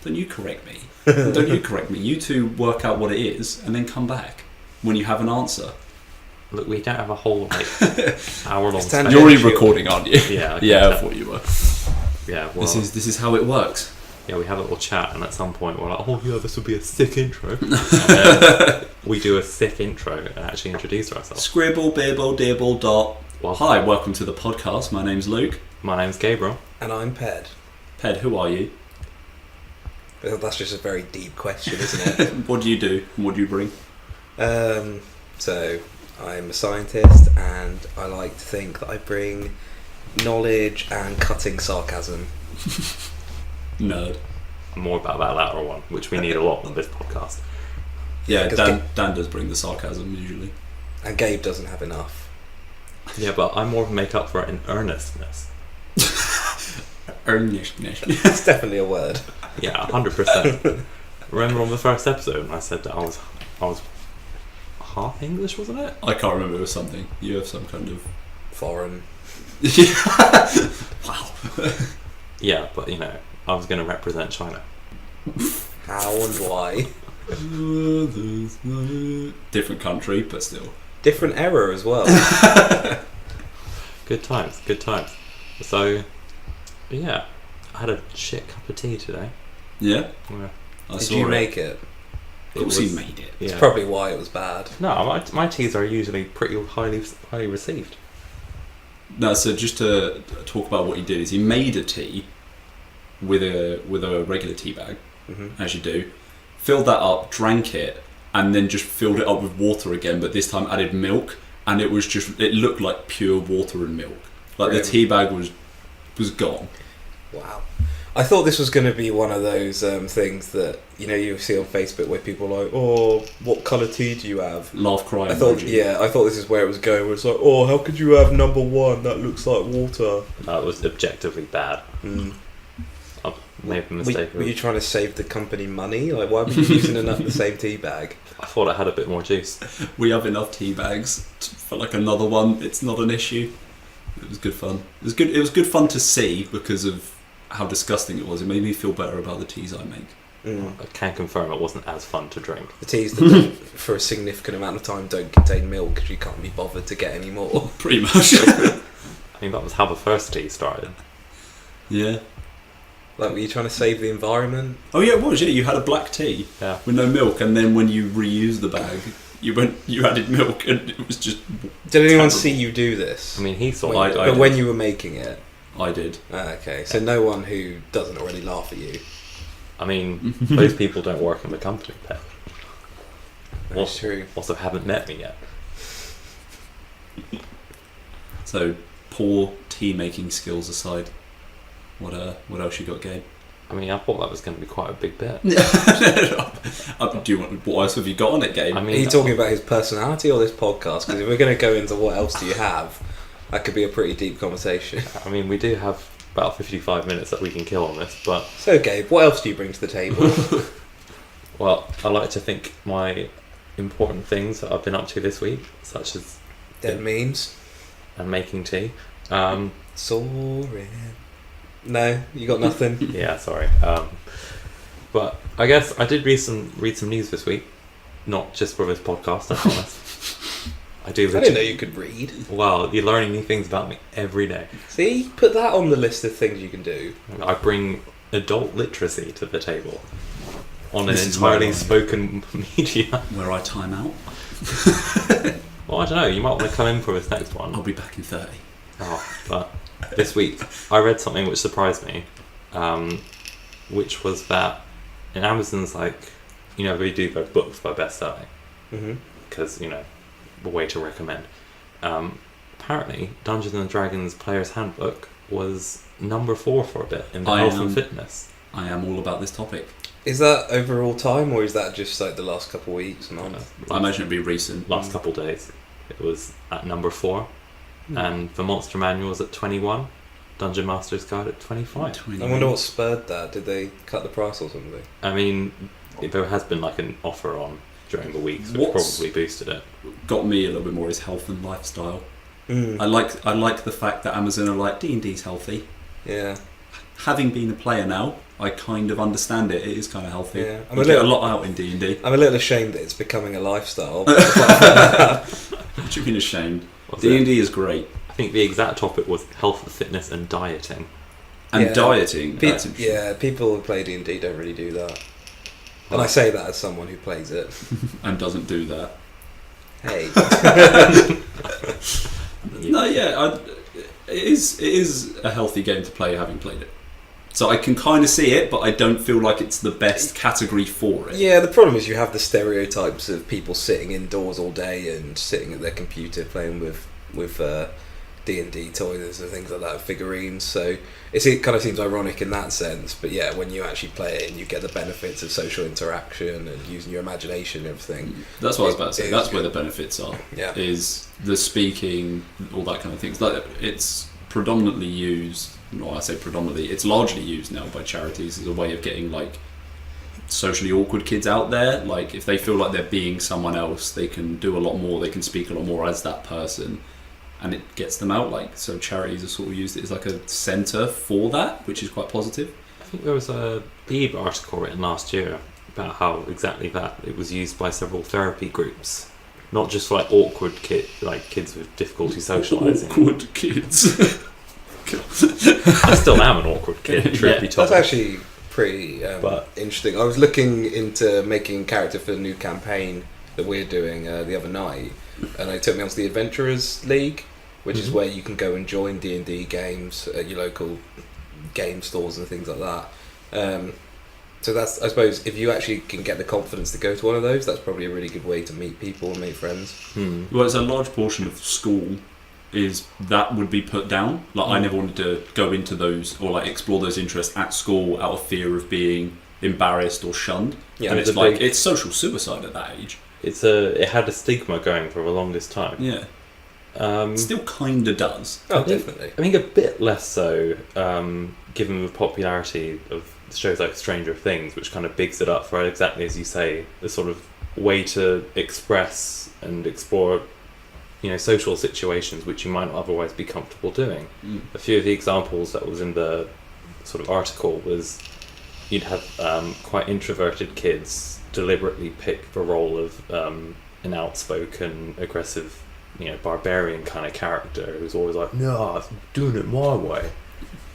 Don't you correct me. Don't you correct me. You two work out what it is and then come back when you have an answer. Look, we don't have a whole hour-long. You're already recording, aren't you? Yeah. Yeah, I thought you were. Yeah. Well, this is how it works. Yeah, we have a little chat, and at some point we're like, oh yeah, this would be a sick intro. And then we do a sick intro and actually introduce ourselves. Scribble, bibble, dibble, dot. Well, hi, welcome to the podcast. My name's Luke. My name's Gabriel. And I'm Ped. Ped, who are you? Well, that's just a very deep question, isn't it? What do you do? What do you bring? So, I'm a scientist, and I like to think that I bring knowledge and cutting sarcasm. Nerd. More about that latter one, which we need a lot on this podcast. Yeah, Dan does bring the sarcasm usually. And Gabe doesn't have enough. Yeah, but I more make up for it in earnestness. Earnestness. That's definitely a word. Yeah, 100%. Remember on the first episode when I said that I was half English, wasn't it? I can't remember. It was something. You have some kind of Foreign. Wow. Yeah, but you know, I was going to represent China. How and why? Different country, but still. Different era as well. Good times, good times. So, yeah, I had a shit cup of tea today. Yeah? Yeah. Did you make it? Of course you made it. It's Yeah. probably why it was bad. No, my teas are usually pretty highly received. No, so just to talk about what he did is he made a tea with a regular tea bag, as you do, filled that up, drank it, and then just filled it up with water again, but this time added milk, and it looked like pure water and milk. Like Really? the tea bag was gone. Wow. I thought this was going to be one of those things that, you see on Facebook where people are like, oh, what colour tea do you have? Laugh, cry, I thought emoji. this is where it was going, where it's like, oh, how could you have number one? That looks like water. That was objectively bad. I made a mistake. Were you trying to save the company money? Like, why were you using the same tea bag? I thought it had a bit more juice. We have enough tea bags for like another one. It's not an issue. It was good fun. It was good fun to see because of how disgusting it was. It made me feel better about the teas I make. I can confirm it wasn't as fun to drink. The teas that don't, for a significant amount of time don't contain milk because you can't be bothered to get any more. Pretty much. I mean, that was how the first tea started. Yeah. Like, were you trying to save the environment? Oh yeah, it was. Yeah, you had a black tea with no milk, and then when you reused the bag, you added milk, and it was just. Did anyone terrible. see you do this? I mean, he saw I it. did. But when you were making it? I did. Okay, so no one who doesn't already laugh at you. I mean, those people don't work in the company, Pep. That's true. Also haven't met me yet. So, poor tea making skills aside, what else you got, Gabe? I mean, I thought that was going to be quite a big bit. Do you want? What else have you got on it, Gabe? I mean, Are you talking about his personality or this podcast? Because if we're going to go into what else do you have, that could be a pretty deep conversation. I mean, we do have about 55 minutes that we can kill on this, but... So, Gabe, what else do you bring to the table? Well, I like to think my important things that I've been up to this week, such as... Dead memes. And making tea. Soaring. No, you got nothing? Yeah, sorry. But I guess I did read some news this week. Not just for this podcast, I promise. I didn't know you could read. Well, you're learning new things about me every day. See, put that on the list of things you can do. I bring adult literacy to the table on This an is entirely where spoken media. Where I time out. Well, I don't know. You might want to come in for this next one. I'll be back in 30. Oh, but this week I read something which surprised me, which was that in Amazon's they do their books by best-selling because the way to recommend. Apparently, Dungeons and Dragons Player's Handbook was number 4 for a bit in the health and fitness. I am all about this topic. Is that over all time, or is that just like the last couple of weeks, months? I imagine it'd be recent. Last couple of days, it was at number 4, and the Monster Manual was at 21. Dungeon Master's Guide at 25. I wonder what spurred that. Did they cut the price or something? I mean, there has been an offer on during the week, so it's probably boosted it. Got me a little bit more is health and lifestyle. I like the fact that Amazon are like D&D's healthy. Yeah. Having been a player now, I kind of understand it. It is kind of healthy. Yeah, You get a lot out in D&D. I'm a little ashamed that it's becoming a lifestyle. What do you mean ashamed? D&D is great. I think the exact topic was health, fitness, and dieting. And Yeah. dieting, that's interesting. Yeah, people who play D&D don't really do that. And I say that as someone who plays it. And doesn't do that. Hey. No, yeah, it is a healthy game to play having played it. So I can kind of see it, but I don't feel like it's the best category for it. Yeah, the problem is you have the stereotypes of people sitting indoors all day and sitting at their computer playing with D&D toys and things like that, figurines. So it kind of seems ironic in that sense. But yeah, when you actually play it and you get the benefits of social interaction and using your imagination and everything. That's what I was about to say. That's where the benefits are. Yeah. Is the speaking, all that kind of things. Like, it's predominantly used. Well, I say predominantly. It's largely used now by charities as a way of getting like socially awkward kids out there. Like, if they feel like they're being someone else, they can do a lot more. They can speak a lot more as that person, and it gets them out. Like, so charities are sort of used it as like a centre for that, which is quite positive. I think there was a Beeb article written last year about how exactly that it was used by several therapy groups, not just for like awkward kids with difficulty socialising. Awkward kids. I still am an awkward kid. Truth be told. That's actually pretty interesting. I was looking into making a character for the new campaign that we're doing the other night, and it took me onto the Adventurers League, which is where you can go and join D&D games at your local game stores and things like that. So that's, I suppose, if you actually can get the confidence to go to one of those, that's probably a really good way to meet people and make friends. Well, it's a large portion of school is that would be put down. Like, I never wanted to go into those or like explore those interests at school out of fear of being embarrassed or shunned. Yeah, and it's like it's social suicide at that age. It had a stigma going for the longest time. Yeah. Still kind of does. Oh, definitely. I think a bit less so, given the popularity of shows like Stranger Things, which kind of bigs it up for exactly as you say, the sort of way to express and explore, social situations which you might not otherwise be comfortable doing. A few of the examples that was in the sort of article was you'd have quite introverted kids deliberately pick the role of an outspoken, aggressive, barbarian kind of character who's always like, no, I'm doing it my way.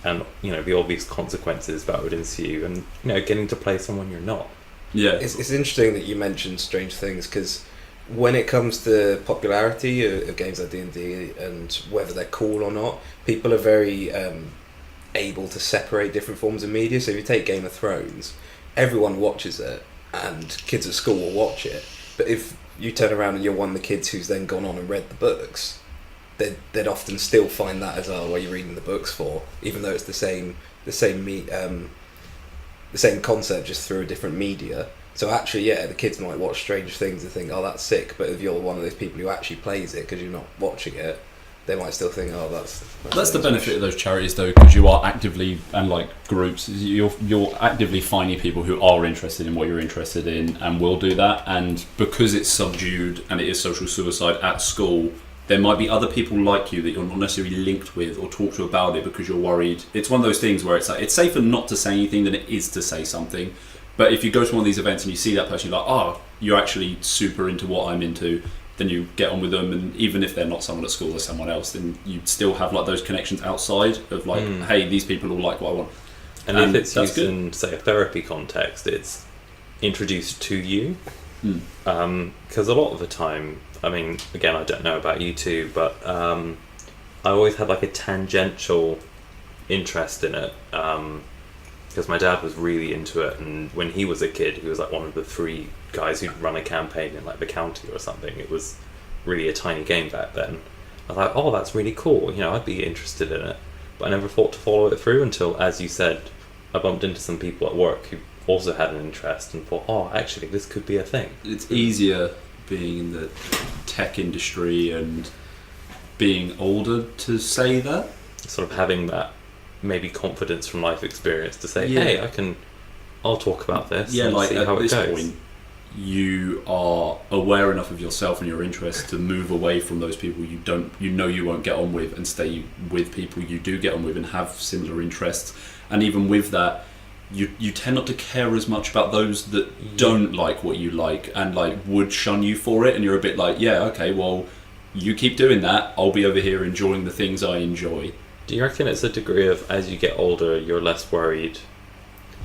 And, the obvious consequences that would ensue and, getting to play someone you're not. Yeah. It's interesting that you mentioned Strange Things, because when it comes to popularity of games like D&D and whether they're cool or not, people are very able to separate different forms of media. So if you take Game of Thrones, everyone watches it and kids at school will watch it. But if you turn around and you're one of the kids who's then gone on and read the books, they'd often still find that as, what you're reading the books for, even though it's the same concept just through a different media. So actually, yeah, the kids might watch Strange Things and think, oh, that's sick. But if you're one of those people who actually plays it because you're not watching it, they might still think, oh, that's the benefit of those charities, though, because you are actively, and like groups, you're actively finding people who are interested in what you're interested in and will do that. And because it's subdued and it is social suicide at school, there might be other people like you that you're not necessarily linked with or talk to about it because you're worried. It's one of those things where it's like, it's safer not to say anything than it is to say something. But if you go to one of these events and you see that person, you're like, oh, you're actually super into what I'm into, then you get on with them. And even if they're not someone at school or someone else, then you still have like those connections outside of like, hey, these people all like what I want. And if it's used in, say, a therapy context, it's introduced to you. Because a lot of the time, I mean, again, I don't know about you two, but I always had like a tangential interest in it. Because my dad was really into it, and when he was a kid, he was like one of the 3 guys who'd run a campaign in like the county or something. It was really a tiny game back then. I was like, oh, that's really cool, I'd be interested in it. But I never thought to follow it through until, as you said, I bumped into some people at work who also had an interest and thought, oh, actually, this could be a thing. It's easier being in the tech industry and being older to say that. Sort of having that maybe confidence from life experience to say, hey, I'll talk about this and like see at how it this goes. Point, you are aware enough of yourself and your interests to move away from those people you won't get on with and stay with people you do get on with and have similar interests. And even with that, you tend not to care as much about those that don't like what you like and like would shun you for it, and you're a bit like, yeah, okay, well, you keep doing that, I'll be over here enjoying the things I enjoy. Do you reckon it's a degree of, as you get older, you're less worried,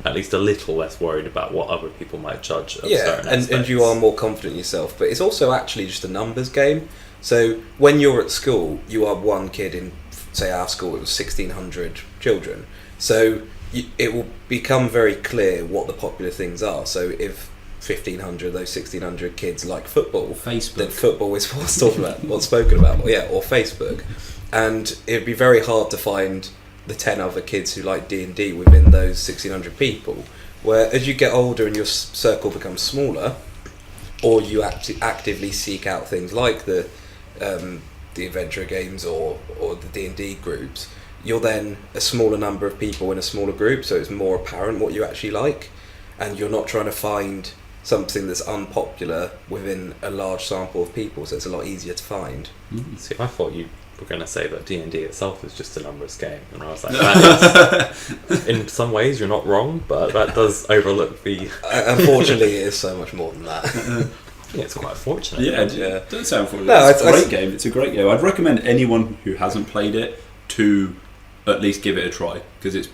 at least a little less worried about what other people might judge of certain aspects? And you are more confident in yourself, but it's also actually just a numbers game. So when you're at school, you are one kid in, say our school, it was 1,600 children. So it will become very clear what the popular things are. So if 1,500 those 1,600 kids like football, Facebook, then football is what's talked about, what's spoken about, or Facebook, and it'd be very hard to find the 10 other kids who like D&D within those 1,600 people. Where as you get older and your circle becomes smaller, or you actively seek out things like the adventure games or the D&D groups, you're then a smaller number of people in a smaller group, so it's more apparent what you actually like, and you're not trying to find something that's unpopular within a large sample of people, so it's a lot easier to find. See, I thought you were going to say that D&D itself is just a numbers game, and I was like, that is, in some ways you're not wrong, but that does overlook the... Unfortunately, it is so much more than that. Yeah, it's quite fortunate. Yeah, it does sound fortunate. No, it's a great game. It's a great game. I'd recommend anyone who hasn't played it to at least give it a try, because it's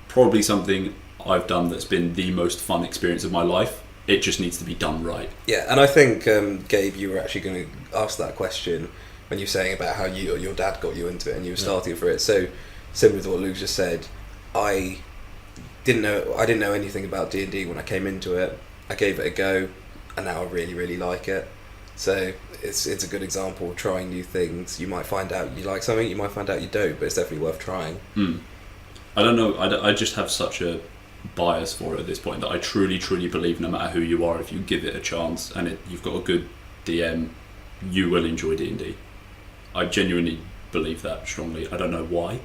probably something I've done that's been the most fun experience of my life. It just needs to be done right. Yeah, and I think, Gabe, you were actually going to ask that question when you were saying about how your dad got you into it and you were starting for it. So, similar to what Luke just said, I didn't know anything about D&D when I came into it. I gave it a go, and now I really, really like it. So it's a good example of trying new things. You might find out you like something, you might find out you don't, but it's definitely worth trying. I don't know, I just have such a bias for it at this point that I truly, truly believe no matter who you are, if you give it a chance and you've got a good DM, you will enjoy D&D. I genuinely believe that strongly. I don't know why.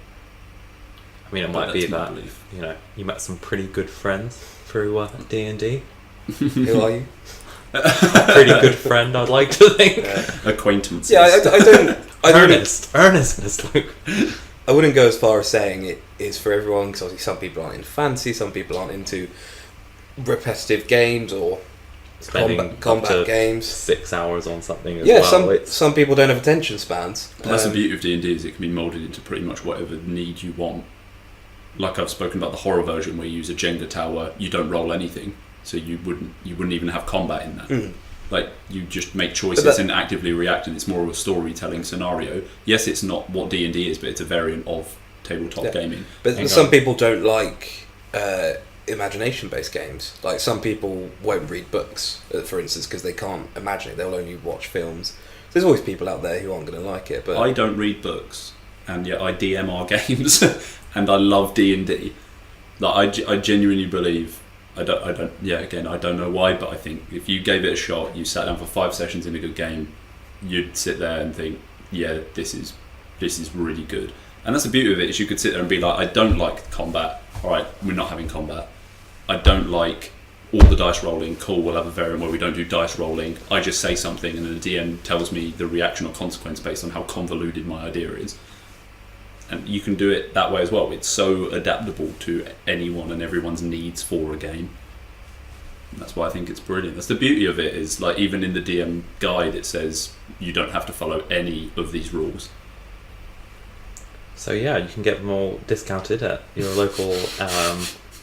I mean, it might be that, you met some pretty good friends through D&D. Who are you? A pretty good friend, I'd like to think. Acquaintances. Yeah, I don't... Earnestness, Luke. I wouldn't go as far as saying it is for everyone, because obviously some people aren't into fantasy, some people aren't into repetitive games or combat games. 6 hours on something as well. Yeah, some people don't have attention spans. But that's the beauty of D&D, is it can be moulded into pretty much whatever need you want. Like I've spoken about the horror version where you use a Jenga tower, you don't roll anything, so you wouldn't even have combat in that. Like, you just make choices and actively react, and it's more of a storytelling scenario. Yes, it's not what D&D is, but it's a variant of tabletop gaming. But some people don't like imagination-based games. Like, some people won't read books, for instance, because they can't imagine it. They'll only watch films. There's always people out there who aren't going to like it. But I don't read books, and yet I DM our games, and I love D&D. Like, I genuinely believe... I don't know why, but I think if you gave it a shot, you sat down for 5 sessions in a good game, you'd sit there and think, yeah, this is really good. And that's the beauty of it, is you could sit there and be like, I don't like combat, alright, we're not having combat. I don't like all the dice rolling, cool, we'll have a variant where we don't do dice rolling. I just say something and the DM tells me the reaction or consequence based on how convoluted my idea is. And you can do it that way as well. It's so adaptable to anyone and everyone's needs for a game. And that's why I think it's brilliant. That's the beauty of it, is like, even in the DM guide it says you don't have to follow any of these rules. So yeah, you can get them all discounted at your local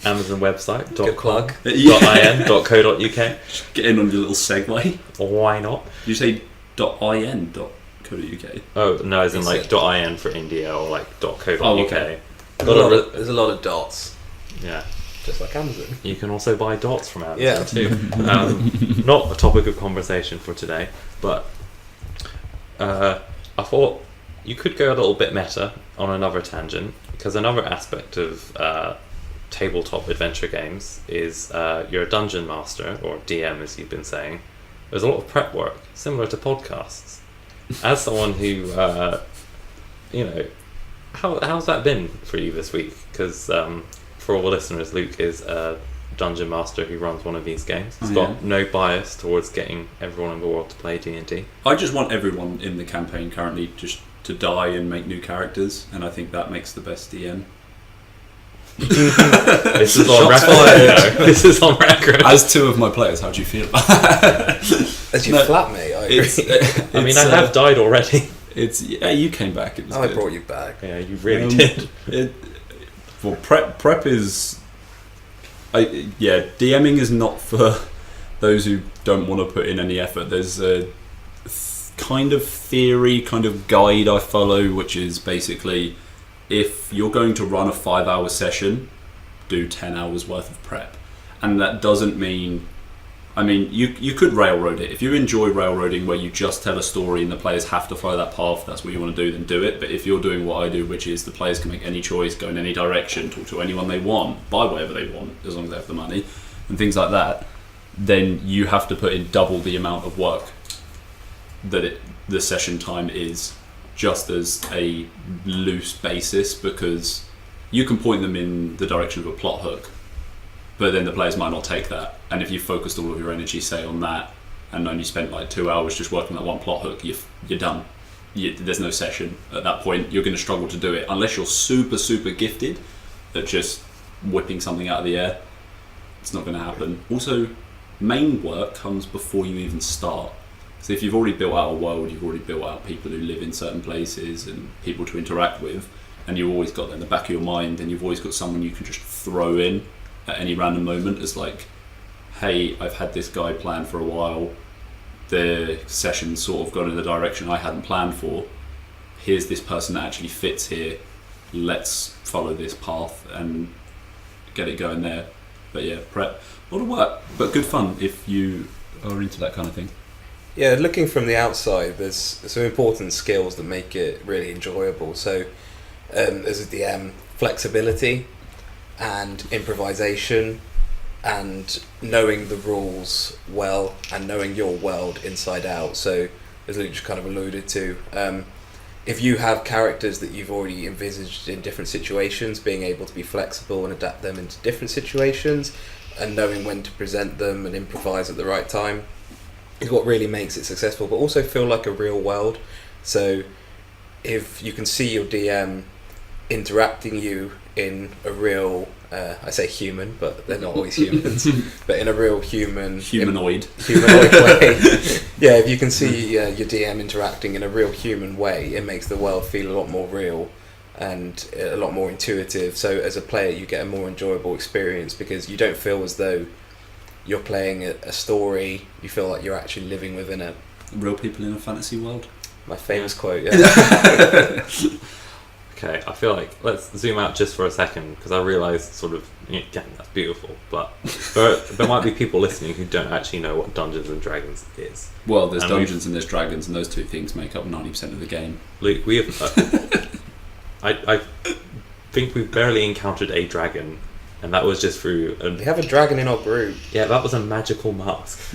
Amazon website. Good plug. .in.co.uk. Get in on your little segue. Why not? You say .in. .co.uk. Oh no, as in like .in for India or like .co.uk. Oh, okay. There's a lot of dots. Yeah. Just like Amazon. You can also buy dots from Amazon too. Not a topic of conversation for today, but I thought you could go a little bit meta on another tangent, because another aspect of tabletop adventure games is you're a dungeon master, or DM as you've been saying. There's a lot of prep work, similar to podcasts. As someone who, how's that been for you this week? Because for all the listeners, Luke is a dungeon master who runs one of these games. He's got no bias towards getting everyone in the world to play D&D. I just want everyone in the campaign currently just to die and make new characters, and I think that makes the best DM. This is on Shots record. This is on record. As two of my players, how do you feel about that? As you No, flatmate, I agree. I mean, I have died already. It's you came back. It was I good. brought you back. Yeah, you really did. Well, prep is, DMing is not for those who don't want to put in any effort. There's a kind of theory, kind of guide I follow, which is basically if you're going to run a 5-hour session, do 10 hours worth of prep, and that doesn't mean. I mean, you could railroad it. If you enjoy railroading where you just tell a story and the players have to follow that path, that's what you want to do, then do it. But if you're doing what I do, which is the players can make any choice, go in any direction, talk to anyone they want, buy whatever they want, as long as they have the money, and things like that, then you have to put in double the amount of work that the session time is, just as a loose basis, because you can point them in the direction of a plot hook, but then the players might not take that. And if you focused all of your energy, say, on that, and only spent like 2 hours just working that one plot hook, you're done. There's no session at that point. You're going to struggle to do it unless you're super, super gifted at just whipping something out of the air. It's not going to happen. Also, main work comes before you even start. So if you've already built out a world, you've already built out people who live in certain places and people to interact with, and you've always got that in the back of your mind, and you've always got someone you can just throw in at any random moment as like, hey, I've had this guy planned for a while, the session's sort of gone in the direction I hadn't planned for, here's this person that actually fits here, let's follow this path and get it going there. But yeah, prep, a lot of work, but good fun if you are into that kind of thing. Yeah, looking from the outside, there's some important skills that make it really enjoyable. So as a DM, flexibility and improvisation and knowing the rules well and knowing your world inside out. So as Luke just kind of alluded to, if you have characters that you've already envisaged in different situations, being able to be flexible and adapt them into different situations and knowing when to present them and improvise at the right time is what really makes it successful, but also feel like a real world. So if you can see your DM interacting you in a real, I say human, but they're not always humans, but in a real humanoid way. Yeah, if you can see your DM interacting in a real human way, it makes the world feel a lot more real and a lot more intuitive. So as a player, you get a more enjoyable experience because you don't feel as though you're playing a story. You feel like you're actually living within it. Real people in a fantasy world. My famous quote, yeah. Okay, I feel like let's zoom out just for a second because I realised sort of, again, that's beautiful, but there might be people listening who don't actually know what Dungeons and Dragons is. Well, there's Dungeons and there's Dragons, and those two things make up 90% of the game. Luke, we have... I think we've barely encountered a dragon, and that was just through... We have a dragon in our group. Yeah, that was a magical mask.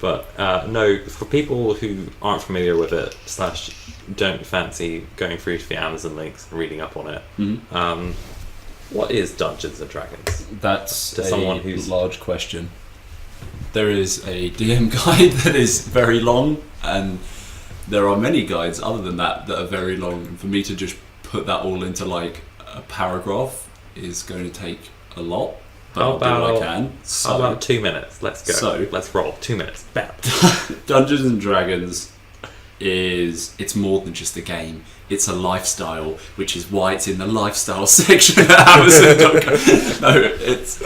But no, for people who aren't familiar with it, / don't fancy going through to the Amazon links and reading up on it, what is Dungeons and Dragons? That's to a someone who's large question. There is a DM guide that is very long, and there are many guides other than that are very long. And for me to just put that all into like a paragraph is going to take a lot. But I'll do what I can. How about 2 minutes? Let's go. So, let's roll. 2 minutes. Bam. Dungeons and Dragons it's more than just a game. It's a lifestyle, which is why it's in the lifestyle section at Amazon.com. No, it's...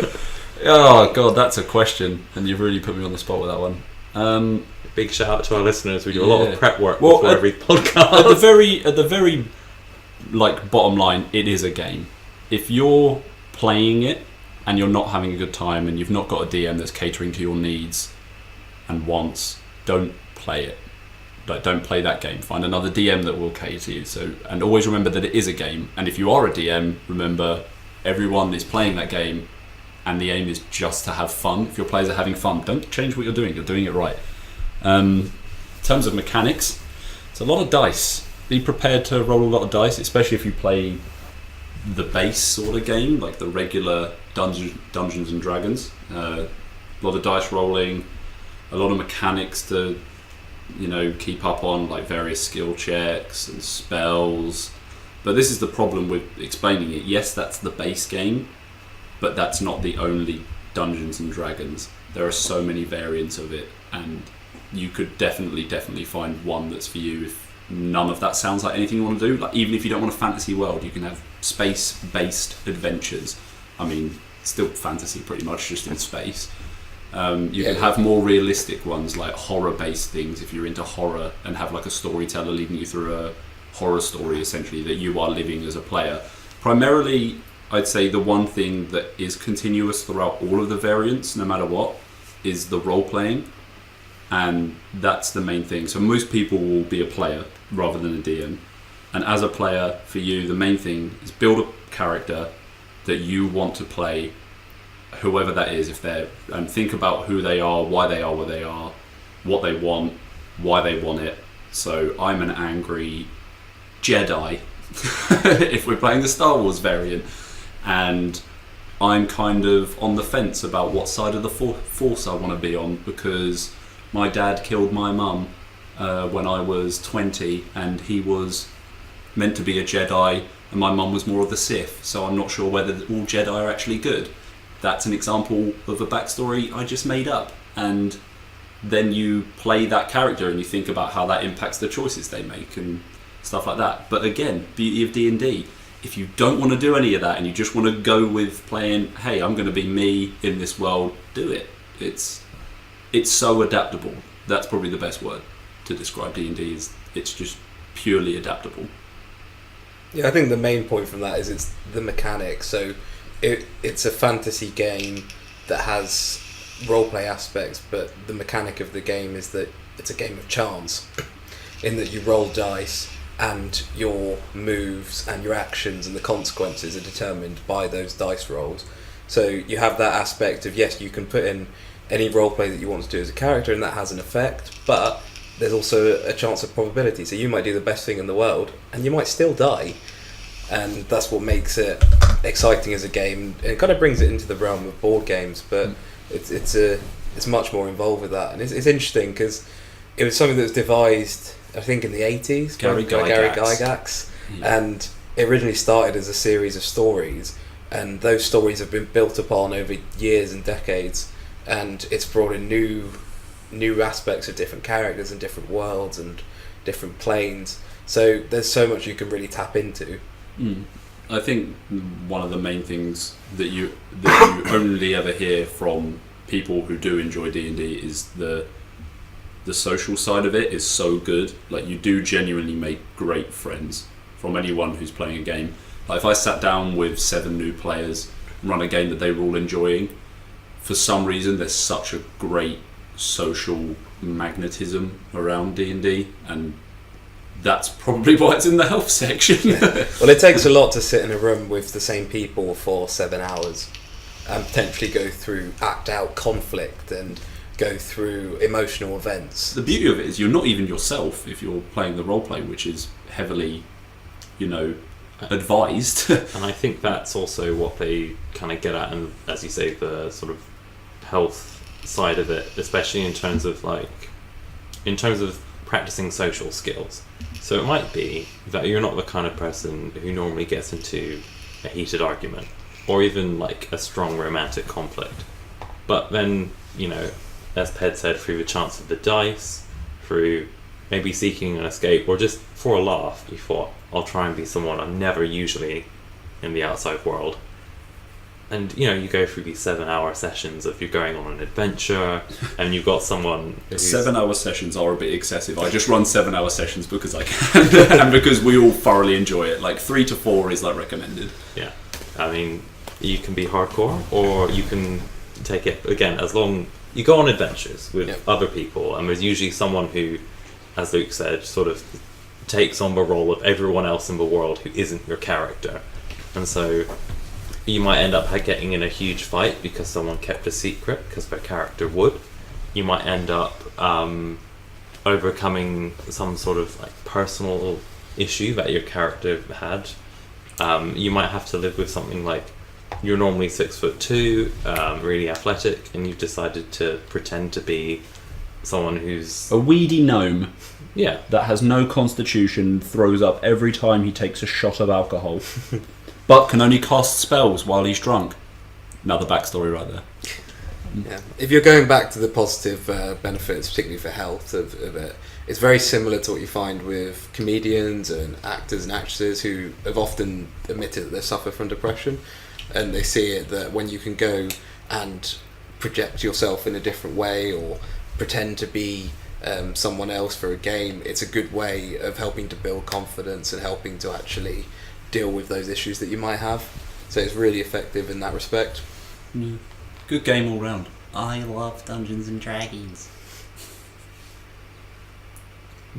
Oh, God, that's a question. And you've really put me on the spot with that one. Big shout out to our listeners. We do a lot of prep work before every podcast. At the very like bottom line, it is a game. If you're playing it and you're not having a good time and you've not got a DM that's catering to your needs and wants, don't play it. Like, don't play that game. Find another DM that will cater to you. So, and always remember that it is a game. And if you are a DM, remember everyone is playing that game, and the aim is just to have fun. If your players are having fun, don't change what you're doing. You're doing it right. In terms of mechanics, it's a lot of dice. Be prepared to roll a lot of dice, especially if you play the base sort of game, like the regular Dungeons and Dragons. A lot of dice rolling, a lot of mechanics to keep up on, like various skill checks and spells, But this is the problem with explaining it. Yes, that's the base game, but that's not the only Dungeons and Dragons. There are so many variants of it, and you could definitely find one that's for you if none of that sounds like anything you want to do. Like, even if you don't want a fantasy world, you can have space-based adventures. I mean, still fantasy pretty much, just in space. You can have more realistic ones, like horror-based things, if you're into horror, and have like a storyteller leading you through a horror story, essentially, that you are living as a player. Primarily, I'd say the one thing that is continuous throughout all of the variants, no matter what, is the role-playing. And that's the main thing. So most people will be a player rather than a DM. And as a player, for you, the main thing is build a character that you want to play, whoever that is, and think about who they are, why they are where they are, what they want, why they want it. So I'm an angry Jedi, if we're playing the Star Wars variant, and I'm kind of on the fence about what side of the Force I want to be on, because my dad killed my mum when I was 20, and he was meant to be a Jedi, and my mum was more of the Sith, so I'm not sure whether all Jedi are actually good. That's an example of a backstory I just made up, and then you play that character and you think about how that impacts the choices they make and stuff like that. But again, beauty of D&D, if you don't want to do any of that and you just want to go with playing, hey, I'm going to be me in this world, do it. It's so adaptable. That's probably the best word to describe D&D, is it's just purely adaptable. Yeah, I think the main point from that is it's the mechanics. So it's a fantasy game that has roleplay aspects, but the mechanic of the game is that it's a game of chance, in that you roll dice and your moves and your actions and the consequences are determined by those dice rolls. So you have that aspect of, yes, you can put in any roleplay that you want to do as a character and that has an effect, but there's also a chance of probability. So you might do the best thing in the world and you might still die, and that's what makes it exciting as a game. It kind of brings it into the realm of board games, but it's much more involved with that, and it's interesting because it was something that was devised, I think, in the 80s by Gary Gygax, and it originally started as a series of stories, and those stories have been built upon over years and decades, and it's brought in new aspects of different characters and different worlds and different planes. So there's so much you can really tap into. I think one of the main things that you only ever hear from people who do enjoy D&D is the social side of it is so good. Like, you do genuinely make great friends from anyone who's playing a game. Like, if I sat down with 7 new players and run a game that they were all enjoying, for some reason there's such a great social magnetism around D&D, and that's probably why it's in the health section. Well, it takes a lot to sit in a room with the same people for 7 hours and potentially go through, act out conflict and go through emotional events. The beauty of it is you're not even yourself if you're playing the roleplay, which is heavily, advised. And I think that's also what they kind of get at, and as you say, the sort of health side of it, especially in terms of practicing social skills. So it might be that you're not the kind of person who normally gets into a heated argument or even like a strong romantic conflict. But then, as Ped said, through the chance of the dice, through maybe seeking an escape, or just for a laugh, you thought, I'll try and be someone I'm never usually in the outside world. And, you go through these 7-hour sessions of you're going on an adventure, and you've got someone who's... 7-hour sessions are a bit excessive. I just run 7-hour sessions because I can, and because we all thoroughly enjoy it. Like, 3 to 4 is, recommended. Yeah. I mean, you can be hardcore, or you can take it, again, as long... You go on adventures with other people, and there's usually someone who, as Luke said, sort of takes on the role of everyone else in the world who isn't your character. And so... you might end up getting in a huge fight because someone kept a secret, because their character would. You might end up overcoming some sort of personal issue that your character had. You might have to live with something like you're normally 6'2", really athletic, and you've decided to pretend to be someone who's A weedy gnome yeah. that has no constitution, throws up every time he takes a shot of alcohol, but can only cast spells while he's drunk. Another backstory right there. Yeah. If you're going back to the positive benefits, particularly for health of it, it's very similar to what you find with comedians and actors and actresses who have often admitted that they suffer from depression, and they see it that when you can go and project yourself in a different way or pretend to be someone else for a game, it's a good way of helping to build confidence and helping to actually deal with those issues that you might have. So it's really effective in that respect. Yeah. Good game all round. I love Dungeons and Dragons.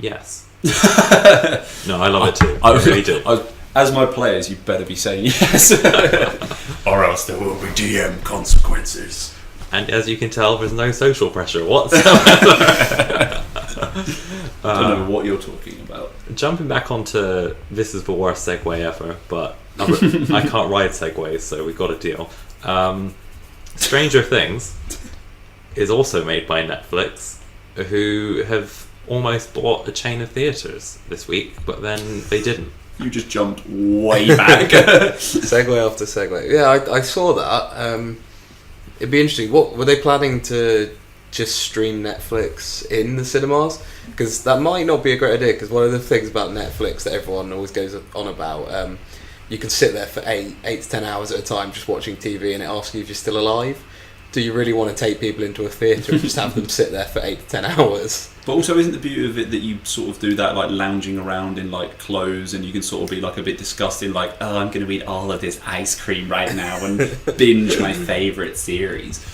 Yes. No, I love it too. I really do. As my players, you better be saying yes. Or else there will be DM consequences. And as you can tell, there's no social pressure whatsoever. I don't know what you're talking about. Jumping back onto this is the worst segue ever, but I can't ride segways, so we've got a deal. Stranger Things is also made by Netflix, who have almost bought a chain of theatres this week, but then they didn't. You just jumped way back. Segue after segue. Yeah, I saw that. It'd be interesting. What were they planning to just stream Netflix in the cinemas? Because that might not be a great idea. Because one of the things about Netflix that everyone always goes on about, you can sit there for 8 to 10 hours at a time just watching TV, and it asks you if you're still alive. Do you really want to take people into a theatre and just have them sit there for 8 to 10 hours? But also, isn't the beauty of it that you sort of do that, like lounging around in like clothes, and you can sort of be like a bit disgusting, like, oh, I'm going to eat all of this ice cream right now and binge my favourite series.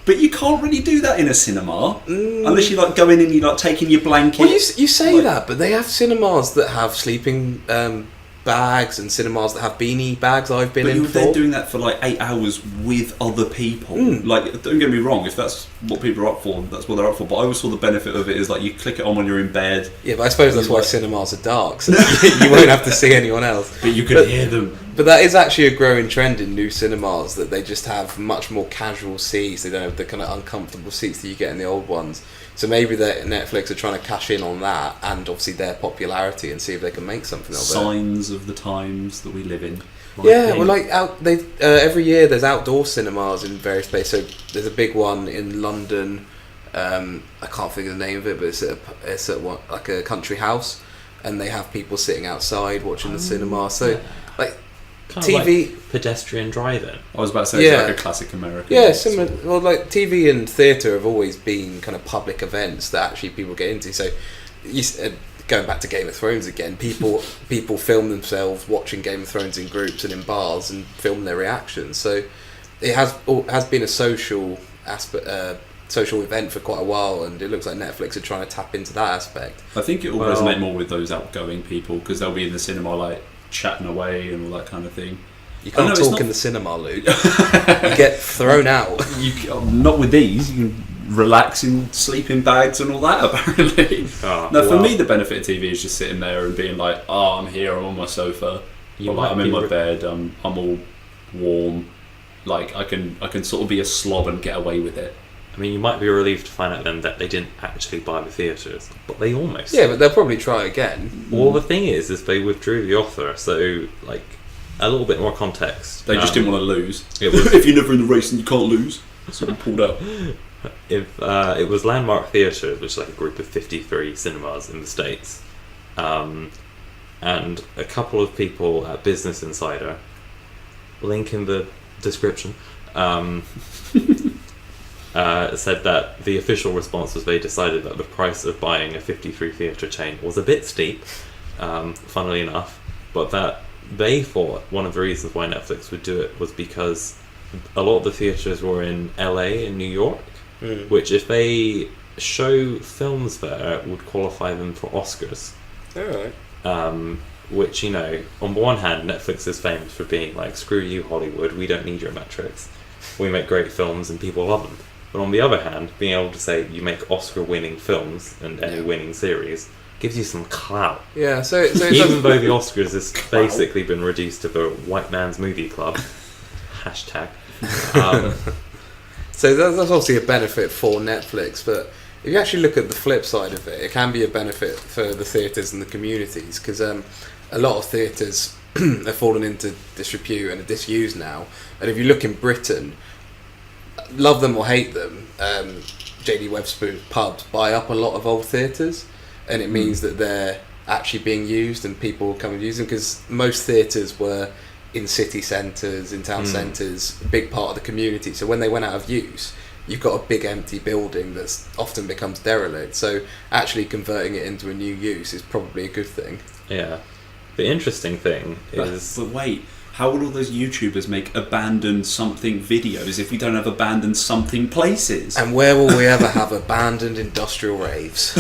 But you can't really do that in a cinema unless you like go in and you like taking your blanket. Well, you say that, but they have cinemas that have sleeping bags and cinemas that have beanie bags. I've been in. But they're doing that for like 8 hours with other people. Like, don't get me wrong, if that's what people are up for, that's what they're up for. But I always saw the benefit of it is like you click it on when you're in bed. Yeah, but I suppose that's why cinemas are dark, so you won't have to see anyone else. But you can hear them. But that is actually a growing trend in new cinemas, that they just have much more casual seats. They don't have the kind of uncomfortable seats that you get in the old ones. So maybe Netflix are trying to cash in on that and obviously their popularity and see if they can make something of it. Signs of the times that we live in. Yeah, well, like every year there's outdoor cinemas in various places. So there's a big one in London. I can't think of the name of it, but it's at one, like a country house, and they have people sitting outside watching the cinema. So like kind TV, of like pedestrian driving. I was about to say it's like a classic American. Yeah, similar. Well, like TV and theatre have always been kind of public events that actually people get into. So, going back to Game of Thrones again, people film themselves watching Game of Thrones in groups and in bars and film their reactions. So, it has been a social aspect. Social event for quite a while, and it looks like Netflix are trying to tap into that aspect. I think it will resonate more with those outgoing people because they'll be in the cinema like chatting away and all that kind of thing. You can't talk in the cinema, Luke. You get thrown out. Not with these. You can relax in sleeping bags and all that, apparently. For me, the benefit of TV is just sitting there and being like, oh, I'm here, I'm on my sofa, I'm in my bed, I'm all warm. Like, I can sort of be a slob and get away with it. I mean, you might be relieved to find out then that they didn't actually buy the theatres, but they almost. Yeah, but they'll probably try again. Well, the thing is they withdrew the offer, so like a little bit more context. They just didn't want to lose. If you're never in the race and you can't lose, so they pulled out. It was Landmark Theatres, which is like a group of 53 cinemas in the States, and a couple of people at Business Insider, link in the description, said that the official response was they decided that the price of buying a 53 theatre chain was a bit steep, funnily enough, but that they thought one of the reasons why Netflix would do it was because a lot of the theatres were in LA and New York, which if they show films there would qualify them for Oscars. Alright. Which, you know, on the one hand, Netflix is famous for being like, screw you Hollywood, we don't need your metrics. We make great films and people love them. But on the other hand, being able to say you make Oscar-winning films and Emmy-winning series gives you some clout. Yeah, so even though the Oscars has basically been reduced to the white man's movie club. Hashtag. So that's obviously a benefit for Netflix, but if you actually look at the flip side of it, it can be a benefit for the theatres and the communities, because a lot of theatres have fallen into disrepute and are disused now. And if you look in Britain, love them or hate them, JD Webster's pubs buy up a lot of old theatres, and it means that they're actually being used and people will come and use them, because most theatres were in city centres, in town centres, a big part of the community. So when they went out of use, you've got a big empty building that's often becomes derelict. So actually converting it into a new use is probably a good thing. Yeah. The interesting thing is... But wait, how would all those YouTubers make abandoned something videos if we don't have abandoned something places? And where will we ever have abandoned industrial raves?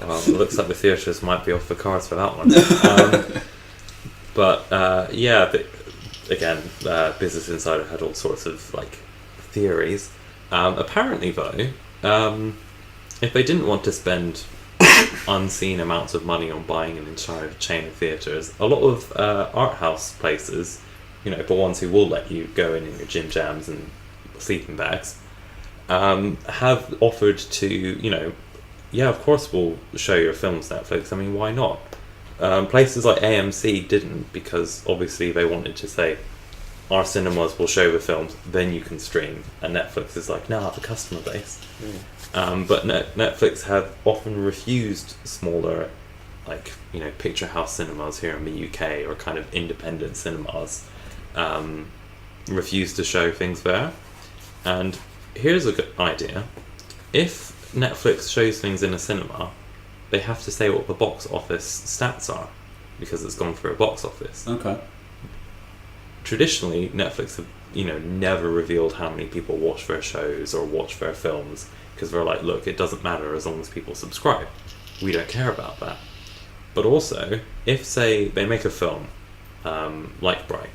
Well, it looks like the theatres might be off the cards for that one. Again, Business Insider had all sorts of like theories. Apparently, though, if they didn't want to spend unseen amounts of money on buying an entire chain of theatres, a lot of art house places, the ones who will let you go in your gym jams and sleeping bags, have offered to, of course we'll show your films Netflix. I mean, why not? Places like AMC didn't, because obviously they wanted to say, our cinemas will show the films, then you can stream. And Netflix is like, nah, the customer base. But Netflix have often refused smaller, picture house cinemas here in the UK, or kind of independent cinemas, refused to show things there. And here's a good idea. If Netflix shows things in a cinema, they have to say what the box office stats are, because it's gone through a box office. Okay. Traditionally, Netflix have, never revealed how many people watch their shows or watch their films, because they're like, look, it doesn't matter as long as people subscribe. We don't care about that. But also, if, say, they make a film, like Bright,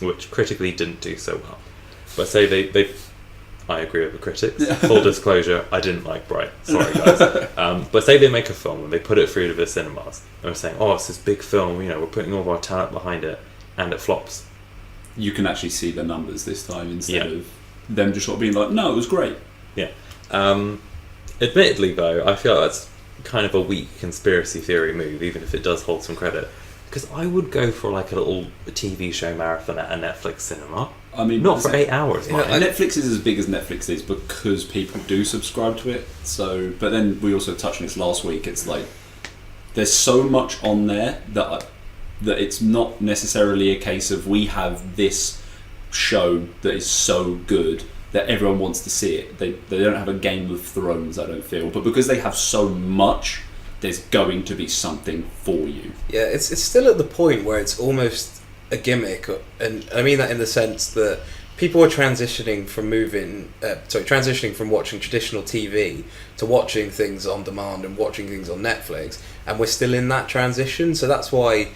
which critically didn't do so well, but say they I agree with the critics. Full disclosure, I didn't like Bright. Sorry, guys. But say they make a film and they put it through to the cinemas, and they're saying, oh, it's this big film, we're putting all of our talent behind it, and it flops. You can actually see the numbers this time instead of them just sort of being like, no, it was great. Yeah. Admittedly, though, I feel that's kind of a weak conspiracy theory move, even if it does hold some credit. Because I would go for like a little TV show marathon at a Netflix cinema. I mean, not for 8 hours. Netflix is as big as Netflix is because people do subscribe to it. So, but then we also touched on this last week. It's like there's so much on there that it's not necessarily a case of we have this show that is so good that everyone wants to see it. They don't have a Game of Thrones, I don't feel, but because they have so much, there's going to be something for you. Yeah, it's still at the point where it's almost a gimmick, and I mean that in the sense that people are transitioning from watching traditional TV to watching things on demand and watching things on Netflix, and we're still in that transition. So that's why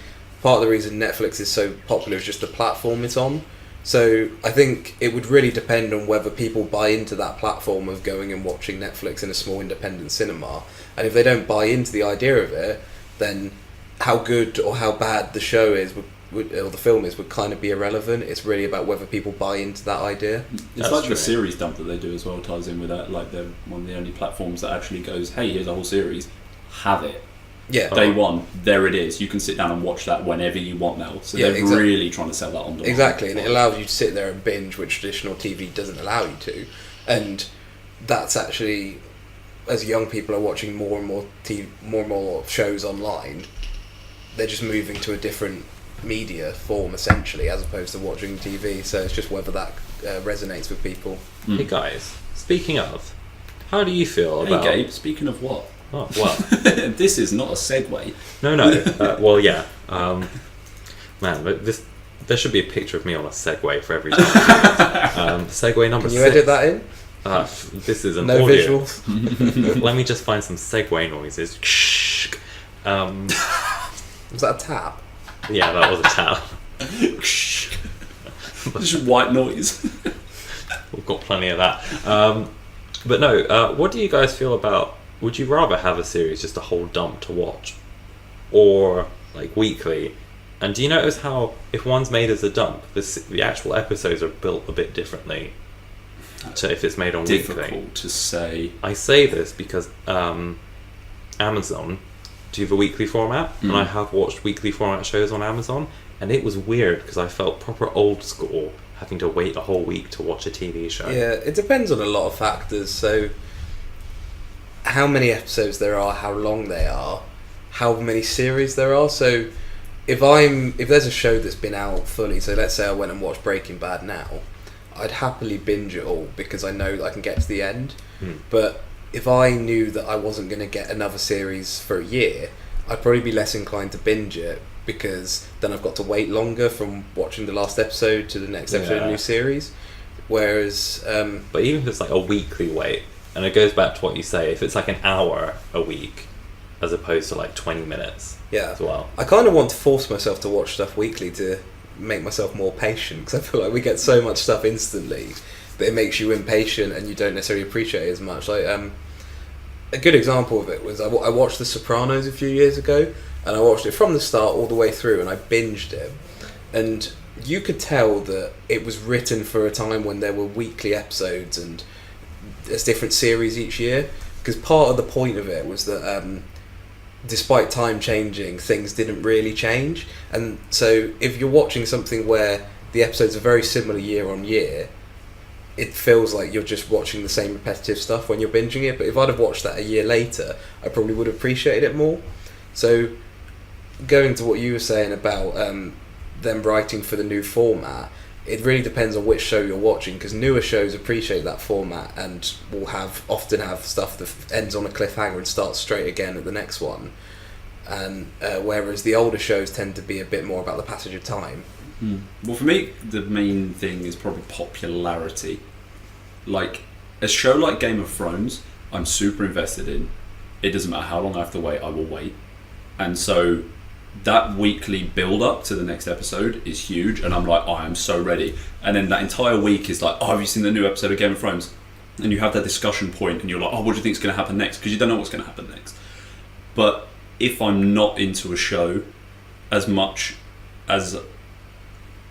part of the reason Netflix is so popular is just the platform it's on. So I think it would really depend on whether people buy into that platform of going and watching Netflix in a small independent cinema, and if they don't buy into the idea of it, then how good or how bad the show is or the film is would kind of be irrelevant. It's really about whether people buy into that idea. It's like the series dump that they do as well ties in with that. Like they're one of the only platforms that actually goes, hey, here's a whole series, have it. Yeah. Day one, there it is. You can sit down and watch that whenever you want now. So they're really trying to sell that on demand. Exactly, and it allows you to sit there and binge, which traditional TV doesn't allow you to. And that's actually, as young people are watching more and more shows online, they're just moving to a different media form essentially, as opposed to watching TV. So it's just whether that resonates with people. Hey guys, speaking of, how do you feel about... Hey Gabe, speaking of what? Oh, well. This is not a segue. No. Well, yeah. Man, there should be a picture of me on a Segway for every time. Segway number 6. Can you edit that in? This is an no audio. visuals. Let me just find some Segway noises. Was that a tap? Yeah, that was a tap. Just white noise. We've got plenty of that. But no, what do you guys feel about... Would you rather have a series just a whole dump to watch, or like weekly? And do you notice how if one's made as a dump, the actual episodes are built a bit differently? to if it's made on weekly. Difficult to say. I say this because Amazon do the weekly format, and I have watched weekly format shows on Amazon, and it was weird because I felt proper old school having to wait a whole week to watch a TV show. Yeah, it depends on a lot of factors. So, how many episodes there are, how long they are, how many series there are. So, if there's a show that's been out fully, so let's say I went and watched Breaking Bad now, I'd happily binge it all because I know that I can get to the end. But if I knew that I wasn't going to get another series for a year, I'd probably be less inclined to binge it because then I've got to wait longer from watching the last episode to the next episode of a new series. Whereas... but even if it's like a weekly wait, and it goes back to what you say, if it's like an hour a week as opposed to like 20 minutes as well. I kind of want to force myself to watch stuff weekly to make myself more patient because I feel like we get so much stuff instantly that it makes you impatient and you don't necessarily appreciate it as much. Like a good example of it was I watched The Sopranos a few years ago, and I watched it from the start all the way through, and I binged it, and you could tell that it was written for a time when there were weekly episodes and there's different series each year, because part of the point of it was that despite time changing, things didn't really change. And so if you're watching something where the episodes are very similar year on year, it feels like you're just watching the same repetitive stuff when you're binging it. But if I'd have watched that a year later, I probably would have appreciated it more. So going to what you were saying about them writing for the new format, it really depends on which show you're watching, because newer shows appreciate that format and will often have stuff that ends on a cliffhanger and starts straight again at the next one, and whereas the older shows tend to be a bit more about the passage of time. Well, for me, the main thing is probably popularity. Like, a show like Game of Thrones, I'm super invested in. It doesn't matter how long I have to wait, I will wait. And so that weekly build-up to the next episode is huge, and I'm like, oh, I'm so ready. And then that entire week is like, oh, have you seen the new episode of Game of Thrones? And you have that discussion point, and you're like, oh, what do you think is going to happen next? Because you don't know what's going to happen next. But if I'm not into a show as much as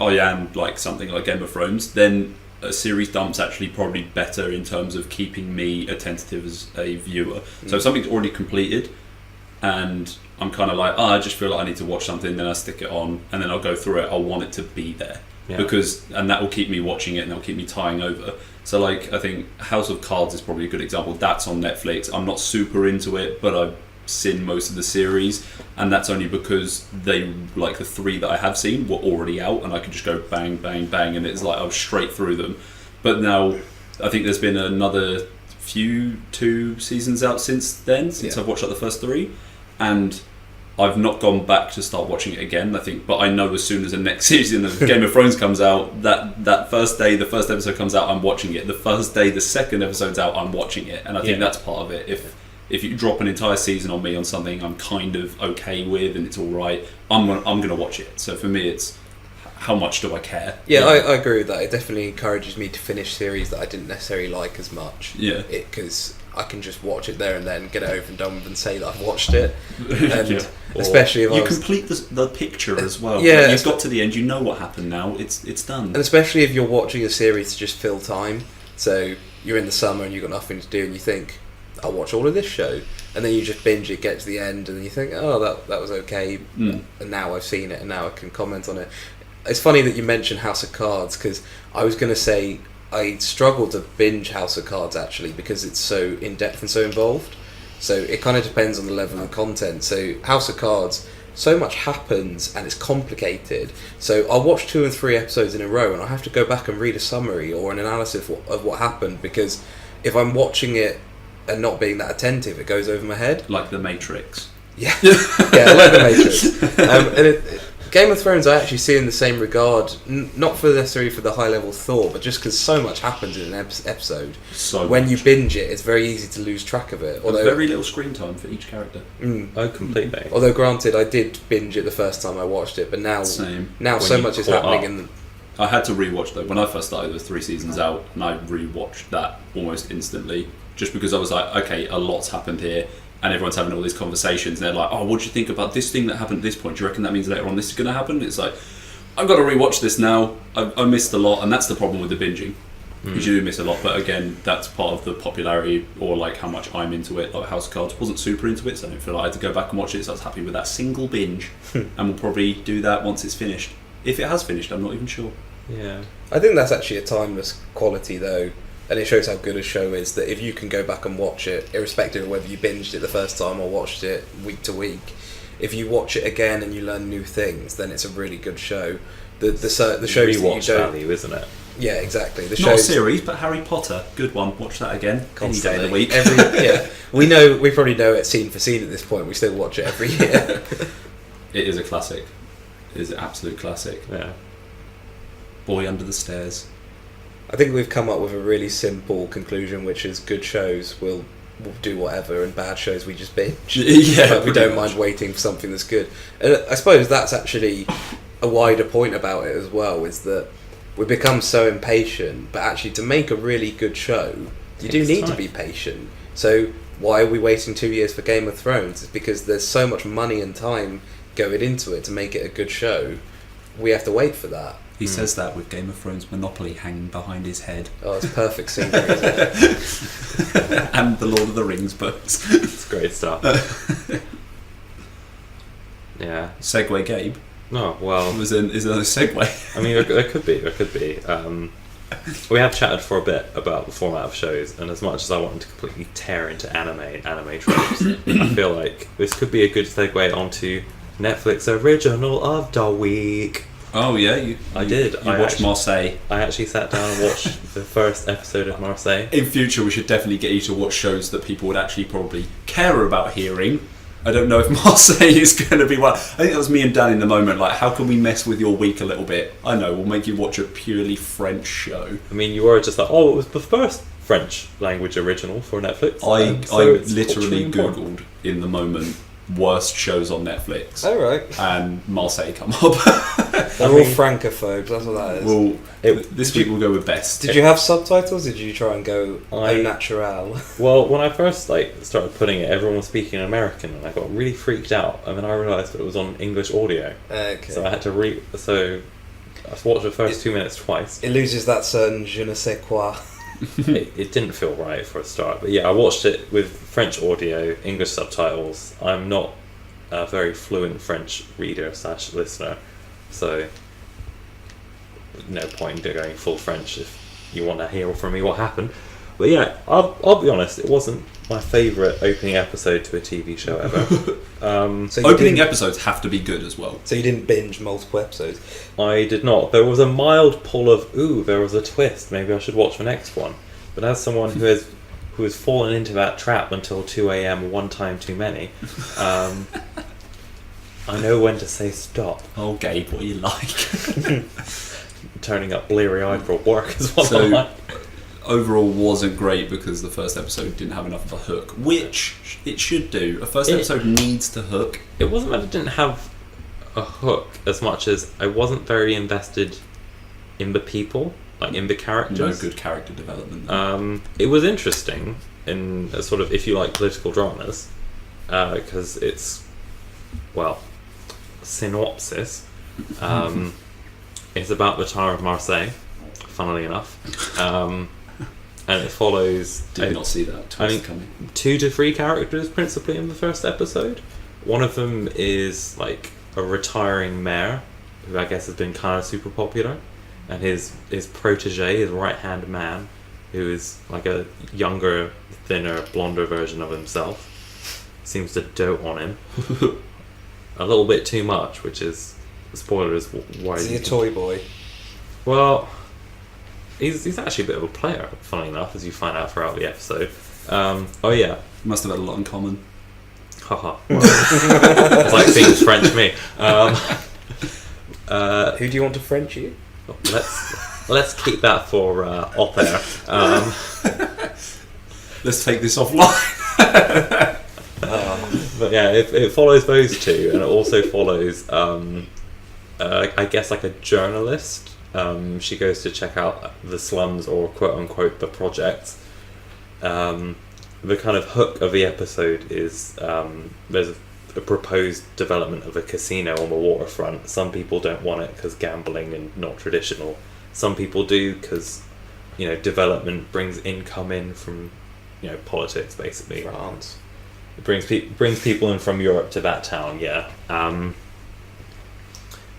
I am like something like Game of Thrones, then a series dump's actually probably better in terms of keeping me attentive as a viewer. So if something's already completed and I'm kind of like, oh, I just feel like I need to watch something, then I stick it on and then I'll go through it. I want it to be there and that will keep me watching it and that'll keep me tying over. So like, I think House of Cards is probably a good example. That's on Netflix. I'm not super into it, but I've seen most of the series, and that's only because they, like, the three that I have seen were already out and I could just go bang, bang, bang, and it's like I was straight through them. But now I think there's been another 2 seasons out since I've watched like the first 3, and I've not gone back to start watching it again, I think, but I know as soon as the next season of Game of Thrones comes out, that first day the first episode comes out, I'm watching it. The first day the second episode's out, I'm watching it, and I think that's part of it. If you drop an entire season on me on something I'm kind of okay with and it's all right, I'm gonna watch it. So for me, it's how much do I care? Yeah, I agree with that. It definitely encourages me to finish series that I didn't necessarily like as much. Yeah, because I can just watch it there and then, get it over and done with, and say that I've watched it. And especially if you complete the picture as well. Yeah, like, you've got to the end. You know what happened now. It's done. And especially if you're watching a series to just fill time. So you're in the summer and you've got nothing to do, and you think, I'll watch all of this show, and then you just binge it, get to the end, and then you think, oh, that was okay, and now I've seen it, and now I can comment on it. It's funny that you mentioned House of Cards, because I was going to say I struggle to binge House of Cards, actually, because it's so in-depth and so involved. So it kind of depends on the level of content. So House of Cards, so much happens, and it's complicated. So I'll watch 2 and 3 episodes in a row, and I'll have to go back and read a summary or an analysis of what happened, because if I'm watching it and not being that attentive, it goes over my head. Like The Matrix. Yeah, I like The Matrix. And Game of Thrones I actually see in the same regard, not for necessarily for the high level thought, but just because so much happens in an episode. When you binge it, it's very easy to lose track of it. Although very little screen time for each character. Oh, completely. Although granted, I did binge it the first time I watched it, but now so much is happening. I had to rewatch though. When I first started, there was 3 seasons out, and I rewatched that almost instantly. Just because I was like, okay, a lot's happened here, and everyone's having all these conversations, and they're like, oh, what do you think about this thing that happened at this point? Do you reckon that means later on this is going to happen? It's like, I've got to rewatch this now. I missed a lot, and that's the problem with the binging. Because you do miss a lot, but again, that's part of the popularity or like how much I'm into it. Like House of Cards wasn't super into it, so I don't feel like I had to go back and watch it, so I was happy with that single binge. And we'll probably do that once it's finished. If it has finished, I'm not even sure. Yeah. I think that's actually a timeless quality though, and it shows how good a show is, that if you can go back and watch it, irrespective of whether you binged it the first time or watched it week to week, if you watch it again and you learn new things, then it's a really good show. The shows that you Rewatch don't... value, isn't it? Yeah, exactly. The Not a shows... series, but Harry Potter, good one. Watch that again any day of the week. We probably know it scene for scene at this point. We still watch it every year. It is a classic. It is an absolute classic. Yeah. Boy Under the Stairs. I think we've come up with a really simple conclusion, which is good shows will do whatever, and bad shows we just binge. Yeah, But we don't mind waiting for something that's good. And I suppose that's actually a wider point about it as well, is that we become so impatient, but actually to make a really good show, you do need to be patient. So why are we waiting 2 years for Game of Thrones? It's because there's so much money and time going into it to make it a good show. We have to wait for that. He says that with Game of Thrones Monopoly hanging behind his head. Oh, it's perfect scenery, isn't it? And the Lord of the Rings books. It's great stuff. Yeah. Segway Gabe. No, well... Is there a segue? I mean, there could be. We have chatted for a bit about the format of shows, and as much as I wanted to completely tear into anime tropes, I feel like this could be a good segue onto Netflix original of the week. Oh yeah, I watched Marseille. I actually sat down and watched the first episode of Marseille. In future, we should definitely get you to watch shows that people would actually probably care about hearing. I don't know if Marseille is going to be one. I think that was me and Dan in the moment. Like, how can we mess with your week a little bit? I know, we'll make you watch a purely French show. I mean, you were just like, oh, it was the first French language original for Netflix. I literally Googled in the moment worst shows on Netflix. Oh, right. And Marseille come up. They're all francophobes, that's what that is. Well, this week we'll go with best. Did you have subtitles? Did you try and go I- au natural? Well, when I first started putting it, everyone was speaking American, and I got really freaked out. And then I realised that it was on English audio, Okay. so I had to So I watched the first 2 minutes twice. It loses that certain je ne sais quoi. It didn't feel right for a start, but yeah, I watched it with French audio, English subtitles. I'm not a very fluent French reader / listener, so no point in going full French if you want to hear from me what happened. But yeah, I'll be honest, it wasn't my favourite opening episode to a TV show ever. So Opening episodes have to be good as well. So you didn't binge multiple episodes? I did not. There was a mild pull of, ooh, there was a twist, maybe I should watch the next one. But as someone who has fallen into that trap until 2 a.m. one time too many, I know when to say stop. Oh, Gabe, what are you like? Turning up bleary-eyed for work as well. So, overall wasn't great because the first episode didn't have enough of a hook, which it should do. A first episode needs to hook. It wasn't that it didn't have a hook as much as I wasn't very invested in the people, like in the characters. No good character development. It was interesting in a sort of, if you like political dramas, because it's, well, synopsis. It's about the Tower of Marseille, funnily enough. And it follows... Did not see that twist coming. 2 to 3 characters principally in the first episode. One of them is like a retiring mayor who I guess has been kind of super popular, and his protege, his right hand man, who is like a younger, thinner, blonder version of himself, seems to dote on him a little bit too much, which is, spoilers, why Is he a toy boy? Well, he's actually a bit of a player, funnily enough, as you find out throughout the episode. Oh yeah. Must have had a lot in common. Haha. It's like being French me. Who do you want to French you? Let's keep that for off air. Let's take this offline. But yeah, it follows those two, and it also follows, I guess, like a journalist. She goes to check out the slums, or quote unquote the project. The kind of hook of the episode is there's a proposed development of a casino on the waterfront. Some people don't want it because gambling and not traditional. Some people do because development brings income in from politics, basically. France. It brings people in from Europe to that town. Yeah.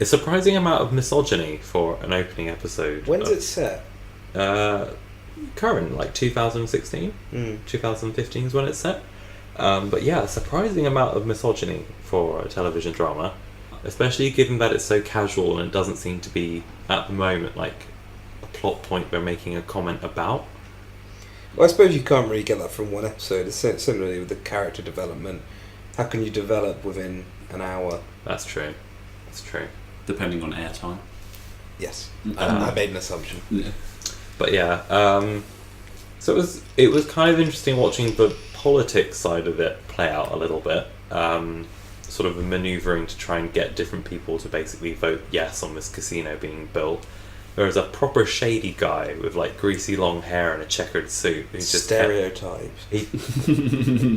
A surprising amount of misogyny for an opening episode. When's it set? Current, like 2016, 2015 is when it's set. But yeah, a surprising amount of misogyny for a television drama, especially given that it's so casual and it doesn't seem to be, at the moment, like a plot point they're making a comment about. Well, I suppose you can't really get that from one episode. It's similarly with the character development. How can you develop within an hour? That's true. Depending on airtime. Yes, I made an assumption. Yeah. But yeah, so it was kind of interesting watching the politics side of it play out a little bit. Sort of manoeuvring to try and get different people to basically vote yes on this casino being built. There was a proper shady guy with like greasy long hair and a checkered suit who's just Stereotypes.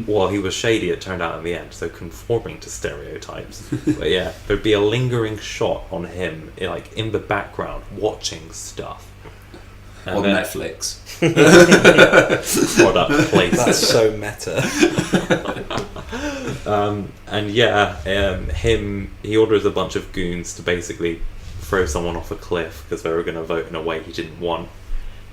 Well, he was shady, it turned out in the end, so conforming to stereotypes. But yeah, there'd be a lingering shot on him, like in the background, watching stuff. And on then, Netflix. Product placement. That's so meta. And yeah, he orders a bunch of goons to basically throw someone off a cliff because they were going to vote in a way he didn't want.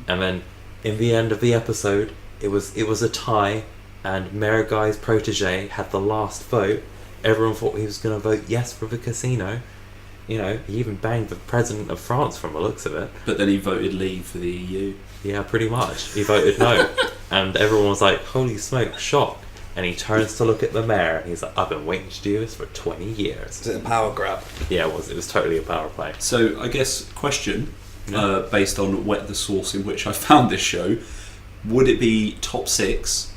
And then in the end of the episode, it was a tie, and Mayor Guy's protege had the last vote. Everyone thought he was going to vote yes for the casino. He even banged the president of France from the looks of it. But then he voted leave for the EU. Yeah, pretty much. He voted no. And everyone was like, holy smoke, shock. And he turns to look at the mayor, and he's like, I've been waiting to do this for 20 years. Is it a power grab? Yeah, it was totally a power play. So I guess question, based on the source in which I found this show, would it be top 6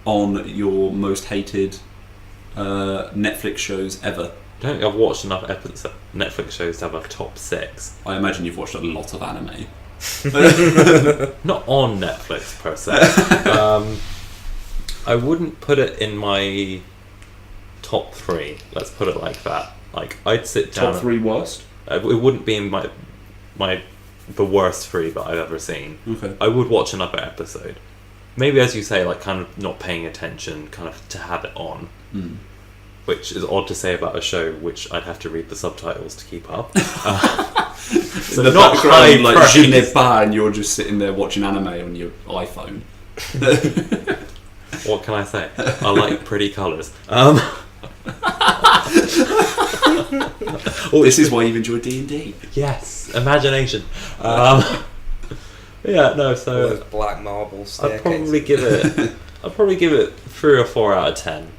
on your most hated Netflix shows ever? I don't think I've watched enough Netflix shows to have a top 6. I imagine you've watched a lot of anime. Not on Netflix per se. I wouldn't put it in my top 3. Let's put it like that. Like I'd sit down. Top 3 worst? It wouldn't be in the worst 3 that I've ever seen. Okay. I would watch another episode. Maybe, as you say, like kind of not paying attention, kind of to have it on. Mm. Which is odd to say about a show which I'd have to read the subtitles to keep up. So the not background, like je n'ai pas, and you're just sitting there watching anime on your iPhone. What can I say? I like pretty colours. This is why you've enjoyed D&D. Yes, imagination. Yeah, no. So all those black marble staircases. I'd probably give it 3 or 4 out of 10.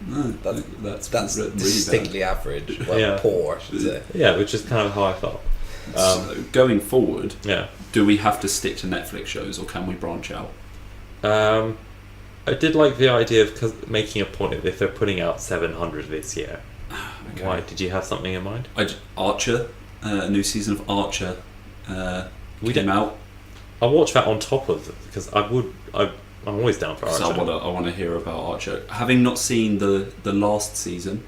No, that's really distinctly bad. average. Well, Yeah. poor, I should say. Yeah, which is kind of how I felt. So going forward, Yeah. do we have to stick to Netflix shows, or can we branch out? I did like the idea of making a point of if they're putting out 700 this year. Okay. Why? Did you have something in mind? Archer, a new season of Archer came out. I'll watch that on top of it because I'm always down for Archer. So I want to hear about Archer. Having not seen the last season,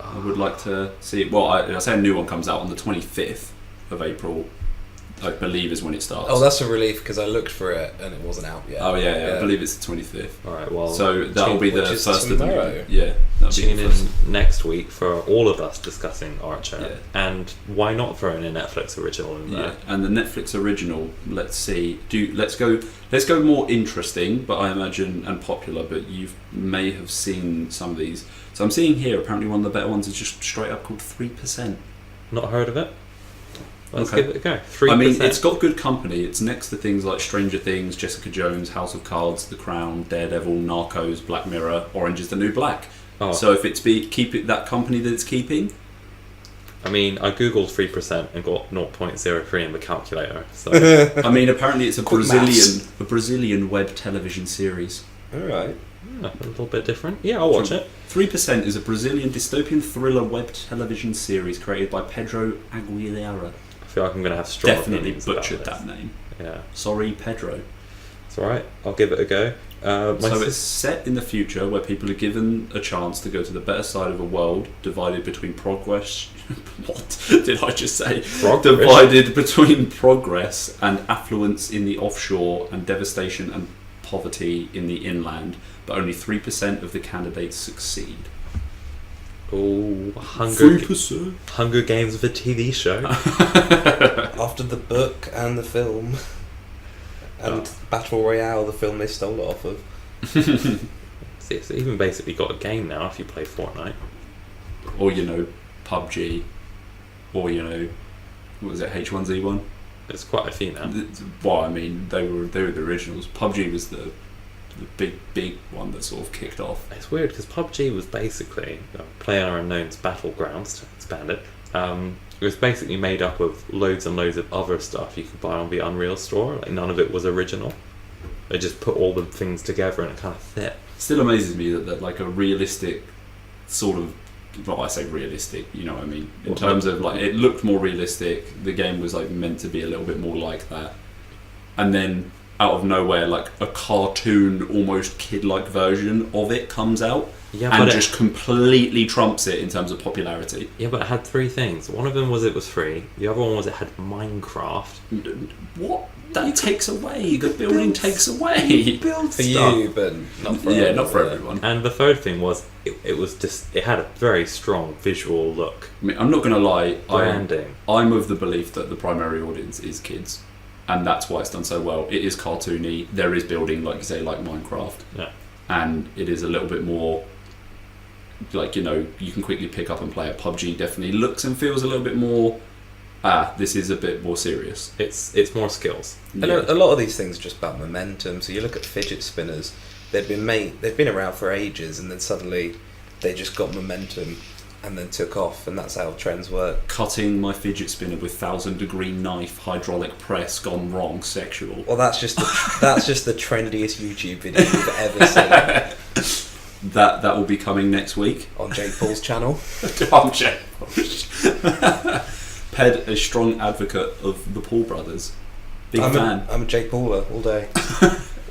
I would like to see it. Well, I say a new one comes out on the 25th of April, I believe is when it starts. Oh, that's a relief because I looked for it and it wasn't out yet. Oh yeah, I believe it's the 25th. Alright, well... So that'll be the which is first of tomorrow. the... Yeah. That'll be Tune the in first. next week for all of us discussing Archer. Yeah. And why not throw in a Netflix original in there? Yeah, and the Netflix original, let's see. Let's go more interesting, but I imagine, and popular, but you may have seen some of these. So I'm seeing here, apparently one of the better ones is just straight up called 3%. Not heard of it? Let's Okay. give it a go. 3%. I mean, it's got good company. It's next to things like Stranger Things, Jessica Jones, House of Cards, The Crown, Daredevil, Narcos, Black Mirror, Orange is the New Black. Oh. So if it's keep it that company that it's keeping, I mean, I googled 3% and got 0.03 in the calculator. So I mean, apparently it's a Quick Brazilian web television series. Alright. yeah, a little bit different. Yeah, I'll watch it. 3% is a Brazilian dystopian thriller web television series created by Pedro Aguilera. I feel like I'm going to have strong Definitely opinions about butchered this. that name. Yeah. Sorry, Pedro. It's alright, I'll give it a go. So it's set in the future where people are given a chance to go to the better side of a world divided between progress. What did I just say? Progress? Divided between progress and affluence in the offshore and devastation and poverty in the inland, but only 3% of the candidates succeed. Oh, 3%. Hunger Games of a TV show. After the book and the film. And Battle Royale, the film they stole it off of. See, it's even basically got a game now if you play Fortnite. Or, PUBG. Or, what was it, H1Z1? There's quite a few now. Well, I mean, they were the originals. PUBG was the big one that sort of kicked off. It's weird because PUBG was basically PlayerUnknown's Battlegrounds, to expand it. It was basically made up of loads and loads of other stuff you could buy on the Unreal Store. Like, none of it was original. They just put all the things together and it kind of fit. Still amazes me that like a realistic sort of, well, I say realistic, you know what I mean, in terms of like it looked more realistic. The game was like meant to be a little bit more like that, and then out of nowhere, like a cartoon, almost kid-like version of it comes out, and just completely trumps it in terms of popularity. Yeah, but it had three things. One of them was it was free. The other one was it had Minecraft. What? That takes away. The building takes away. Build For stuff. you, but not for yeah, not for everyone. And the third thing was it had a very strong visual look. I mean, I'm not going to lie. Branding. I'm of the belief that the primary audience is kids, and that's why it's done so well. It is cartoony. There is building, like you say, like Minecraft. Yeah. And it is a little bit more like, you can quickly pick up and play it. PUBG definitely looks and feels a little bit more, this is a bit more serious. It's more skills. And a lot of these things are just about momentum. So you look at fidget spinners, they've been around for ages, and then suddenly they just got momentum and then took off, and that's how trends work. Cutting my fidget spinner with 1,000-degree knife, hydraulic press gone wrong, sexual. Well, that's just the trendiest YouTube video you've ever seen. That will be coming next week On Jake Paul's channel. On Jake Ped, a strong advocate of the Paul brothers. Big fan. I'm a Jake Pauler all day.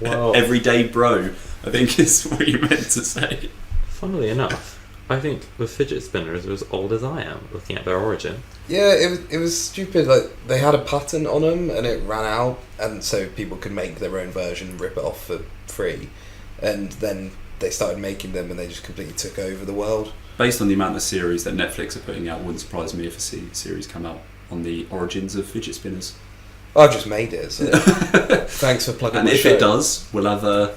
Well, Everyday bro, I think is what you meant to say. funnily enough, I think the fidget spinners are as old as I am, looking at their origin. Yeah, it was stupid. Like, they had a patent on them and it ran out, and so people could make their own version and rip it off for free. And then they started making them and they just completely took over the world. Based on the amount of series that Netflix are putting out, wouldn't surprise me if a series come out on the origins of fidget spinners. I've just made it, so thanks for plugging And my if show. it does, we'll have a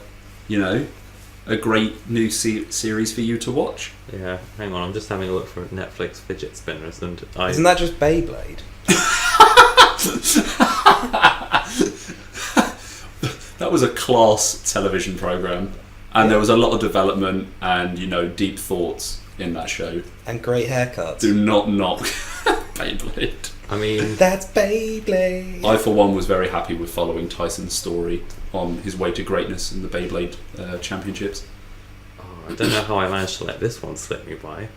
great new series for you to watch. Yeah, hang on, I'm just having a look for Netflix fidget spinners, and Isn't that just Beyblade? That was a class television program, and there was a lot of development and deep thoughts in that show. And great haircuts. Do not knock Beyblade. I mean, That's Beyblade. I, for one, was very happy with following Tyson's story on his way to greatness in the Beyblade championships. I don't know how I managed to let this one slip me by.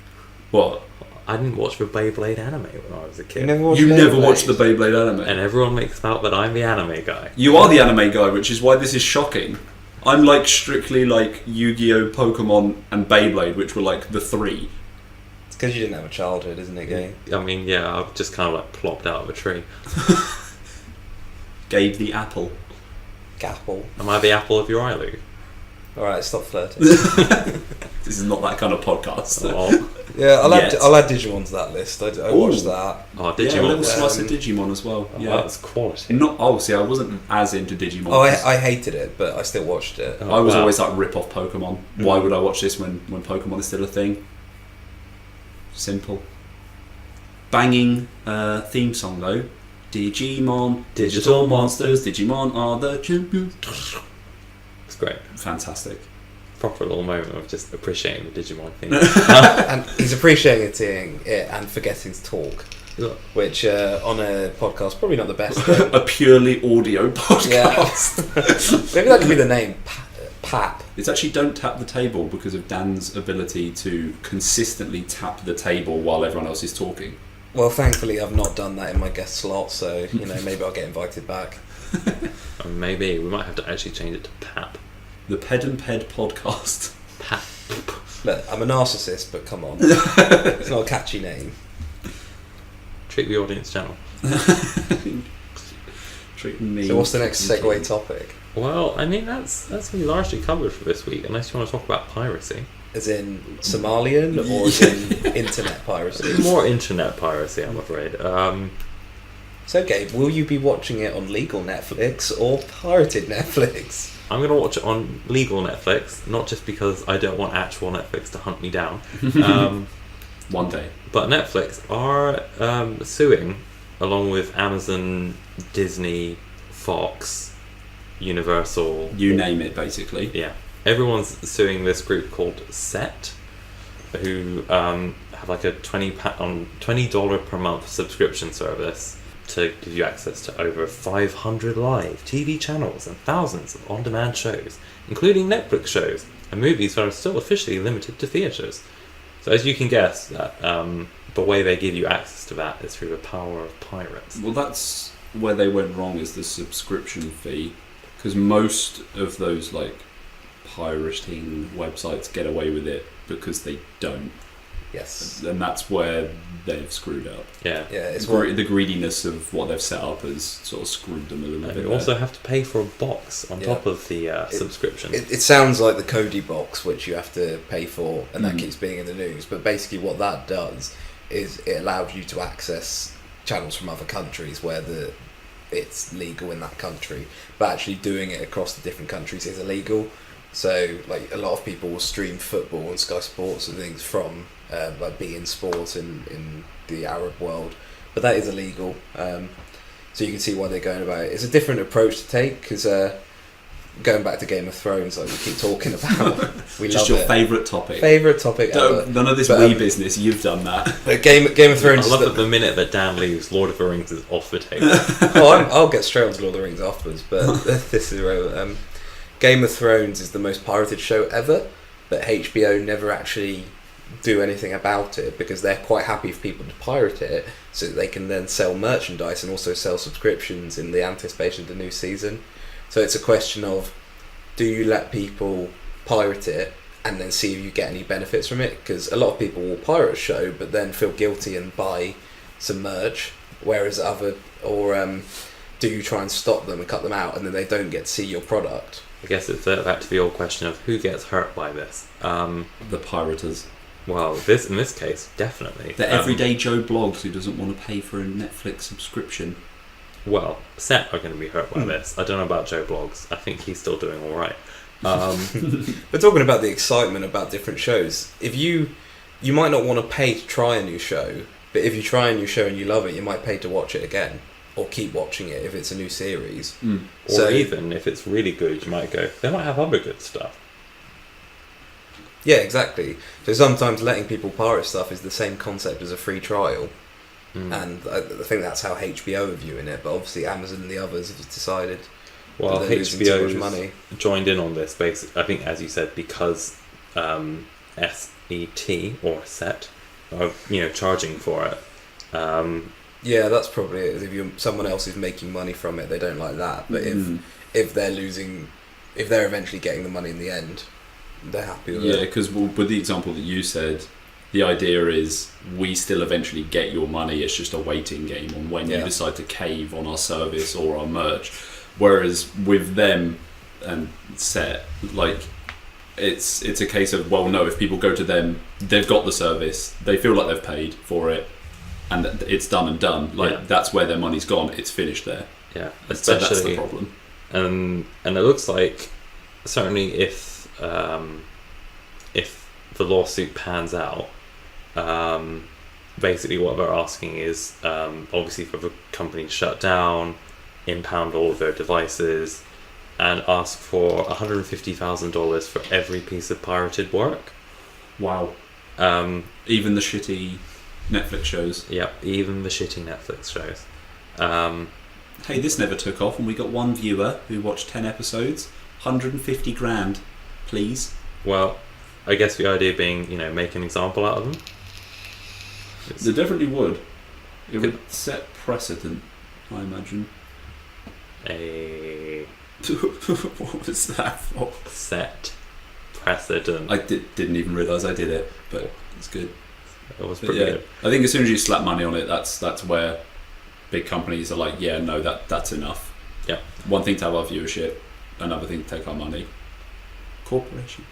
What? I didn't watch the Beyblade anime when I was a kid. You never watched You never Beyblade? watched the Beyblade anime? And everyone makes out that I'm the anime guy. You are the anime guy, which is why this is shocking. I'm like strictly like Yu-Gi-Oh, Pokemon, and Beyblade, which were like the three. It's because you didn't have a childhood, isn't it, Gay? I mean, yeah, I've just kind of like plopped out of a tree. Gave the apple. Gapple. Am I the apple of your eye, Luke? Alright, stop flirting. This is not that kind of podcast. Oh, Yeah, I'll Yet. add Digimon to that list. I watched that. oh Yeah, a Digimon. little slice of Um, Digimon as well. Oh, Yeah. that's quality. Not. Oh, see, I wasn't as into Digimon. Oh, I hated it, but I still watched it. Oh, I was wow. always like rip off Pokemon. Why would I watch this when Pokemon is still a thing? Simple. Banging theme song though. Digimon, digital monsters. Digimon are the champions. It's great. Fantastic. Proper little moment of just appreciating the Digimon thing. And he's appreciating it and forgetting to talk, Look, which on a podcast probably not the best thing. A purely audio podcast. Maybe that could be the name. Pap. It's actually don't tap the table because of Dan's ability to consistently tap the table while everyone else is talking. Well, thankfully I've not done that in my guest slot, so maybe I'll get invited back. Maybe we might have to actually change it to PAP. The Ped and Ped podcast. PAP. Look, I'm a narcissist, but come on. It's not a catchy name. Treat the audience channel. Treating me. So what's the next segue topic? Well, I mean that's we largely covered for this week, unless you want to talk about piracy. As in Somalian or as in internet piracy? More internet piracy, I'm afraid. So Gabe, will you be watching it on legal Netflix or pirated Netflix? I'm going to watch it on legal Netflix, not just because I don't want actual Netflix to hunt me down. One day. But Netflix are suing, along with Amazon, Disney, Fox, Universal. You name it, basically. Yeah. Everyone's suing this group called Set, who have like a $20 per month subscription service to give you access to over 500 live TV channels and thousands of on-demand shows, including Netflix shows and movies that are still officially limited to theatres. So as you can guess, that the way they give you access to that is through the power of pirates. Well, that's where they went wrong, is the subscription fee, because most of those like pirating websites get away with it because they don't. Yes. And that's where they've screwed up. Yeah. Yeah, it's The greediness of what they've set up has sort of screwed them a little And bit. you also have to pay for a box on Yeah. top of the subscription. It sounds like the Cody box, which you have to pay for, and that Mm. keeps being in the news. But basically, what that does is it allows you to access channels from other countries where it's legal in that country, but actually doing it across the different countries is illegal. So, like, a lot of people will stream football on Sky Sports and things from like beIN Sport in the Arab world, but that is illegal. So you can see why they're going about it. It's a different approach to take, because going back to Game of Thrones, like we keep talking about, we Just love your it. favourite topic. Favourite topic ever. None of this But, wee business. You've done that. But Game of Thrones. I love is that the minute that Dan leaves, Lord of the Rings is off the table. I'll get straight onto Lord of the Rings afterwards, but this is relevant. Game of Thrones is the most pirated show ever, but HBO never actually do anything about it because they're quite happy for people to pirate it so that they can then sell merchandise and also sell subscriptions in the anticipation of the new season. So it's a question of, do you let people pirate it and then see if you get any benefits from it? Because a lot of people will pirate a show but then feel guilty and buy some merch, whereas do you try and stop them and cut them out and then they don't get to see your product? I guess it's back to the old question of who gets hurt by this. The piraters. Well, in this case, definitely. The everyday Joe Blogs who doesn't want to pay for a Netflix subscription. Well, Set are going to be hurt by this. I don't know about Joe Blogs. I think he's still doing all right. We're talking about the excitement about different shows. If you might not want to pay to try a new show, but if you try a new show and you love it, you might pay to watch it again or keep watching it if it's a new series. Or even if it's really good, you might go, they might have other good stuff. Yeah, exactly. So sometimes letting people pirate stuff is the same concept as a free trial. And I think that's how HBO are viewing it, but obviously Amazon and the others have decided Well, that they're losing too much HBO money. joined in on this, basically, I think, as you said, because SET or Set are charging for it. Yeah, that's probably it. If someone else is making money from it, they don't like that. But if they're losing, if they're eventually getting the money in the end, they're happy with it. Yeah, because with the example that you said, the idea is we still eventually get your money. It's just a waiting game on when you decide to cave on our service or our merch. Whereas with them and Set, like it's a case of, well, no, if people go to them, they've got the service, they feel like they've paid for it, and it's done and done. Like that's where their money's gone. It's finished there. Yeah, so that's the problem. And it looks like certainly if the lawsuit pans out, basically what they're asking is obviously for the company to shut down, impound all of their devices, and ask for $150,000 for every piece of pirated work. Wow. Even the shitty Netflix shows. Yep, even the shitty Netflix shows. Hey, this never took off, and we got one viewer who watched 10 episodes. 150 grand, please. Well, I guess the idea being, make an example out of them. They definitely would. It would set precedent, I imagine. a What was that for? set precedent. I didn't even realise I did it, but it's good. It was But pretty yeah, good. I think as soon as you slap money on it, that's where big companies are like, yeah, no, that's enough. Yeah. One thing to have our viewership, another thing to take our money. Corporations.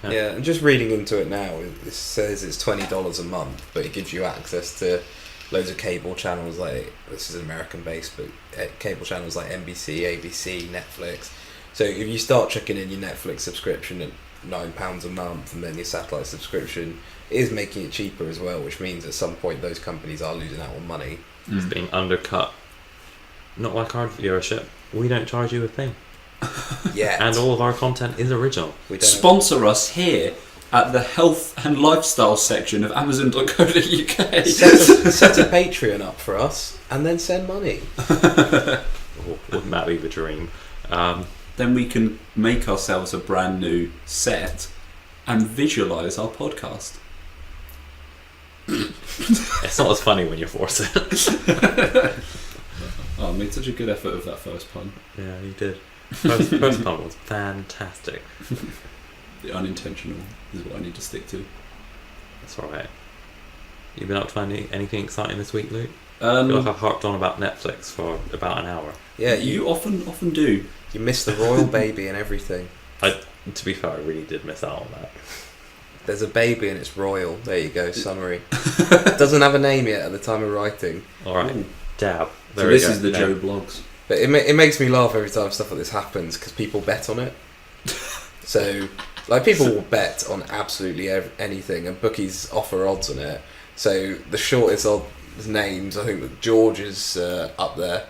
Yeah. Yeah, and just reading into it now, it says it's $20 a month, but it gives you access to loads of cable channels. Like, this is American based, but cable channels like NBC, ABC, Netflix. So if you start chucking in your Netflix subscription at £9 a month, and then your satellite subscription, it is making it cheaper as well, which means at some point those companies are losing out on money. It's being undercut. Not like our viewership. We don't charge you a thing. Yeah, And all of our content is original. we don't Sponsor us here at the health and lifestyle section of Amazon.co.uk. set a Patreon up for us, and then send money. Oh, wouldn't that be the dream? Then we can make ourselves a brand new set and visualise our podcast. It's not as funny when you force it. Oh, I made such a good effort of that first pun. Yeah, you did. First pun was fantastic. The unintentional is what I need to stick to. That's alright. You been up to anything exciting this week, Luke? I feel like I've harped on about Netflix for about an hour. Yeah, you often do. you missed the royal baby and everything. To be fair, I really did miss out on that. There's a baby and it's royal. There you go, summary. Doesn't have a name yet at the time of writing. Alright, Ooh. dab. So There this we go. is the No. Joe Blogs. But it makes me laugh every time stuff like this happens because people bet on it. So, like, people will bet on absolutely anything, and bookies offer odds on it. So the shortest odds names, I think that George is up there.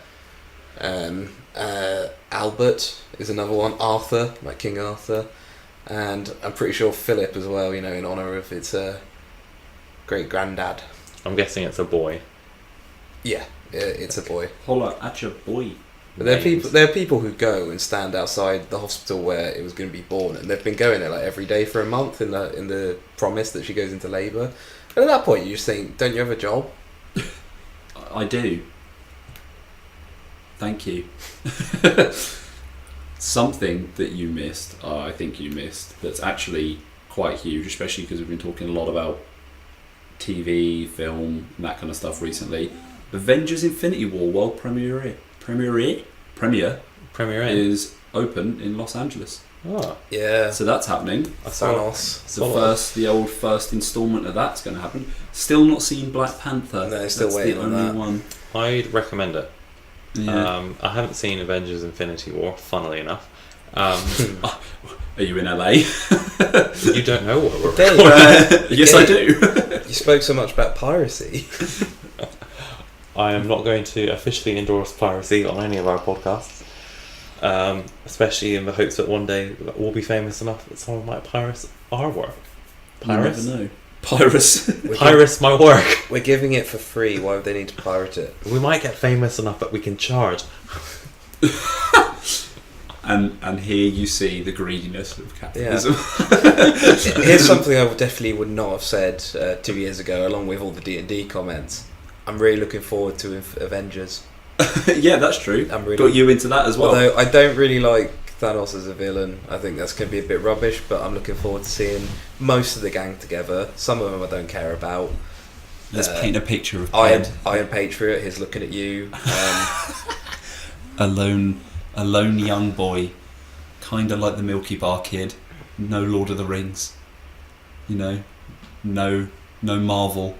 Albert is another one. Arthur, like King Arthur, and I'm pretty sure Philip as well. You know, in honour of its great granddad. I'm guessing it's a boy. Yeah, it's a boy. Holla at your boy. But there Names. are people who go and stand outside the hospital where it was going to be born, and they've been going there like every day for a month in the promise that she goes into labour. And at that point, you just think, don't you have a job? I do. Thank you. Something that you missed, I think you missed, that's actually quite huge, especially because we've been talking a lot about TV, film, and that kind of stuff recently. Avengers Infinity War world premiere is open in Los Angeles. Oh, Yeah, So that's happening. I saw Thanos. It's the old first instalment of that's going to happen. Still not seen Black Panther. No, still That's waiting the on only that. one. I'd recommend it. Yeah. I haven't seen Avengers Infinity War, funnily enough. Are you in LA? You don't know what we're Dave, Yes, I do. you spoke so much about piracy. I am not going to officially endorse piracy on any of our podcasts, especially in the hopes that one day we'll be famous enough that someone might pirate our work. Pirates? You never know. Pirates. Pirates my work. We're giving it for free. Why would they need to pirate it? We might get famous enough that we can charge. And here you see the greediness of capitalism. Here's something I definitely would not have said 2 years ago, along with all the D&D comments. I'm really looking forward to Avengers. Yeah, that's true. I'm really Got you into that as well. Although I don't really like Thanos as a villain. I think that's going to be a bit rubbish, but I'm looking forward to seeing most of the gang together. Some of them I don't care about. Let's paint a picture of Iron Ed, Patriot, he's looking at you. a lone young boy, kind of like the Milky Bar Kid. No Lord of the Rings. You know, no Marvel.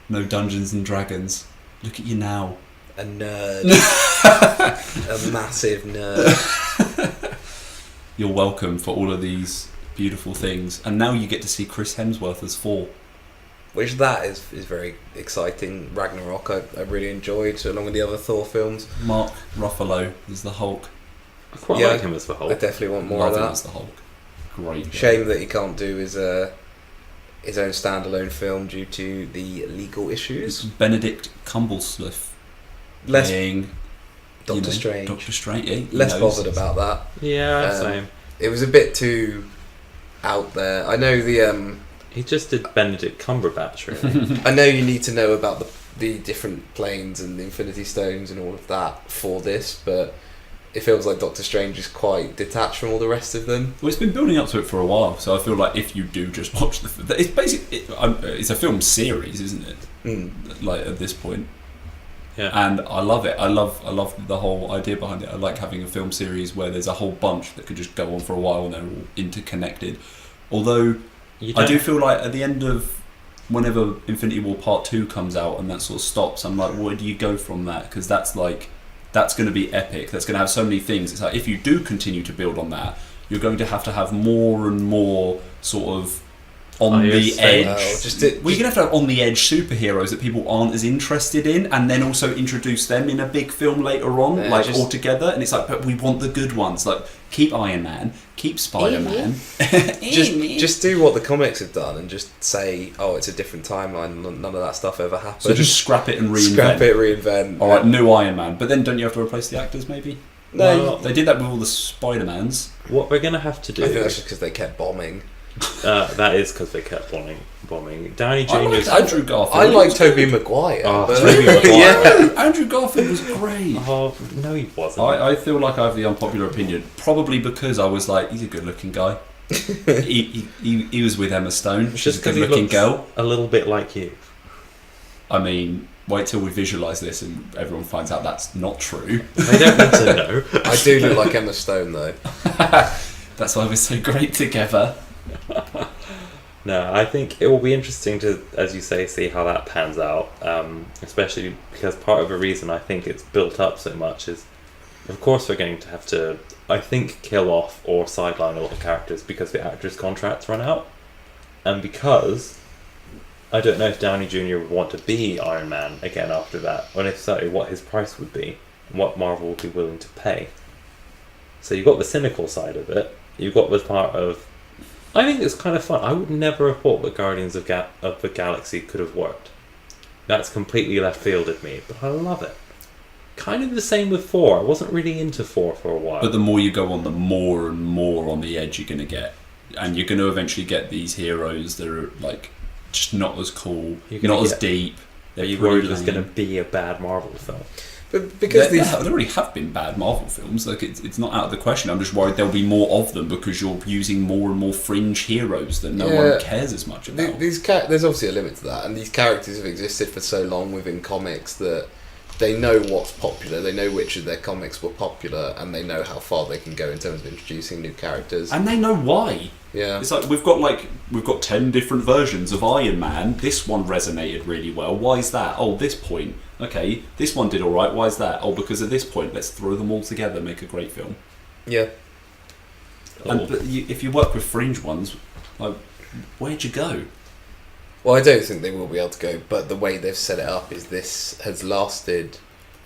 No Dungeons and Dragons. Look at you now. A nerd. A massive nerd. You're welcome for all of these beautiful things. And now you get to see Chris Hemsworth as Thor. Which that is very exciting. Ragnarok I really enjoyed, along with the other Thor films. Mark Ruffalo as the Hulk. I quite Yeah, like him as the I whole. definitely want more Love of him that. as the Hulk. Great. guy. Shame that he can't do his own standalone film due to the legal It's issues. Benedict Cumberbatch Less playing Doctor Strange. Doctor Strange. He Less knows. bothered about that. Yeah, Um, same. It was a bit too out there. I know He just did Benedict Cumberbatch, really. I know you need to know about the different planes and the Infinity Stones and all of that for this, but it feels like Doctor Strange is quite detached from all the rest of them. Well, it's been building up to it for a while, so I feel like if you do just watch it's basically it's a film series, isn't it? Like at this point, Yeah. and I love it. I love the whole idea behind it. I like having a film series where there's a whole bunch that could just go on for a while and they're all interconnected. Although I do feel like at the end of whenever Infinity War Part 2 comes out and that sort of stops, I'm like, where do you go from that? Because that's going to be epic. That's going to have so many things. It's like if you do continue to build on that, you're going to have more and more sort of on the edge. You're going to have on the edge superheroes that people aren't as interested in, and then also introduce them in a big film later on, all together. And it's like, but we want the good ones. Like, keep Iron Man, keep Spider-Man. just do what the comics have done and just say, oh, it's a different timeline. None of that stuff ever happened. So just scrap it and reinvent. All right, new Iron Man. But then don't you have to replace the actors? Maybe. No, well, they did that with all the Spider-Mans. What we're gonna have to do. I think that's just because they kept bombing. That is because they kept bombing. Downey Jr. I liked Andrew Garfield. I like Tobey Maguire. Tobey Maguire. Yeah. Andrew Garfield was great. Oh no, he wasn't. I feel like I have the unpopular opinion, probably because I was like, he's a good-looking guy. he was with Emma Stone. She's a good-looking girl. A little bit like you. I mean, wait till we visualise this and everyone finds out that's not true. They don't need to know. I do look like Emma Stone though. That's why we're so great together. No, I think it will be interesting to, as you say, see how that pans out. Especially because part of the reason I think it's built up so much is, of course, we're going to have to, I think, kill off or sideline a lot of characters because the actors' contracts run out, and because I don't know if Downey Jr. would want to be Iron Man again after that, and if so, what his price would be, and what Marvel would be willing to pay. So you've got the cynical side of it. You've got the part of, I think it's kind of fun. I would never have thought that Guardians of the Galaxy could have worked. That's completely left field of me, but I love it. Kind of the same with 4. I wasn't really into 4 for a while. But the more you go on, the more and more on the edge you're going to get. And you're going to eventually get these heroes that are like just not as cool, not as deep. You're worried there's going to be a bad Marvel film. But because there already have been bad Marvel films, like it's not out of the question. I'm just worried there'll be more of them because you're using more and more fringe heroes that no one cares as much about. There's obviously a limit to that, and these characters have existed for so long within comics that they know what's popular, they know which of their comics were popular, and they know how far they can go in terms of introducing new characters. And they know why. Yeah. It's like we've got 10 different versions of Iron Man. This one resonated really well. Why is that? Oh, this point. Okay, this one did alright. Why is that? Oh, because at this point, let's throw them all together, make a great film. Yeah. But if you work with fringe ones, like, where'd you go? Well, I don't think they will be able to go, but the way they've set it up is this has lasted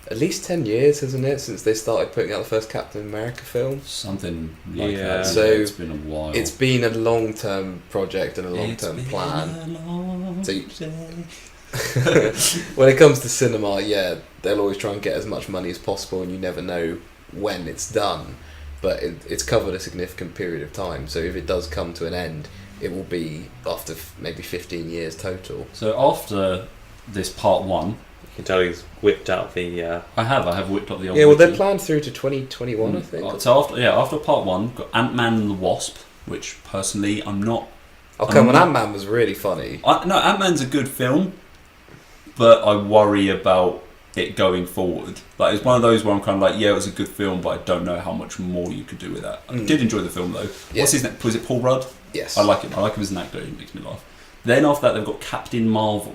at least 10 years, hasn't it, since they started putting out the first Captain America film? Something like that. So it's been a while. It's been a long-term project and a long-term plan. When it comes to cinema, they'll always try and get as much money as possible, and you never know when it's done. But it's covered a significant period of time, so if it does come to an end, it will be after maybe 15 years total. So after this part 1, you can tell he's whipped out the. I have whipped up the old. Yeah, well, they're planned through to 2021, I think. So after part 1, we've got Ant-Man and the Wasp, which personally I'm not. Oh, come on, Ant-Man was really funny. No, Ant-Man's a good film, but I worry about it going forward. Like, it's one of those where I'm kind of like, yeah, it was a good film, but I don't know how much more you could do with that. I did enjoy the film though. Yeah. What's his name? Was it Paul Rudd? Yes. I like him. I like him as an actor. He makes me laugh. Then after that, they've got Captain Marvel,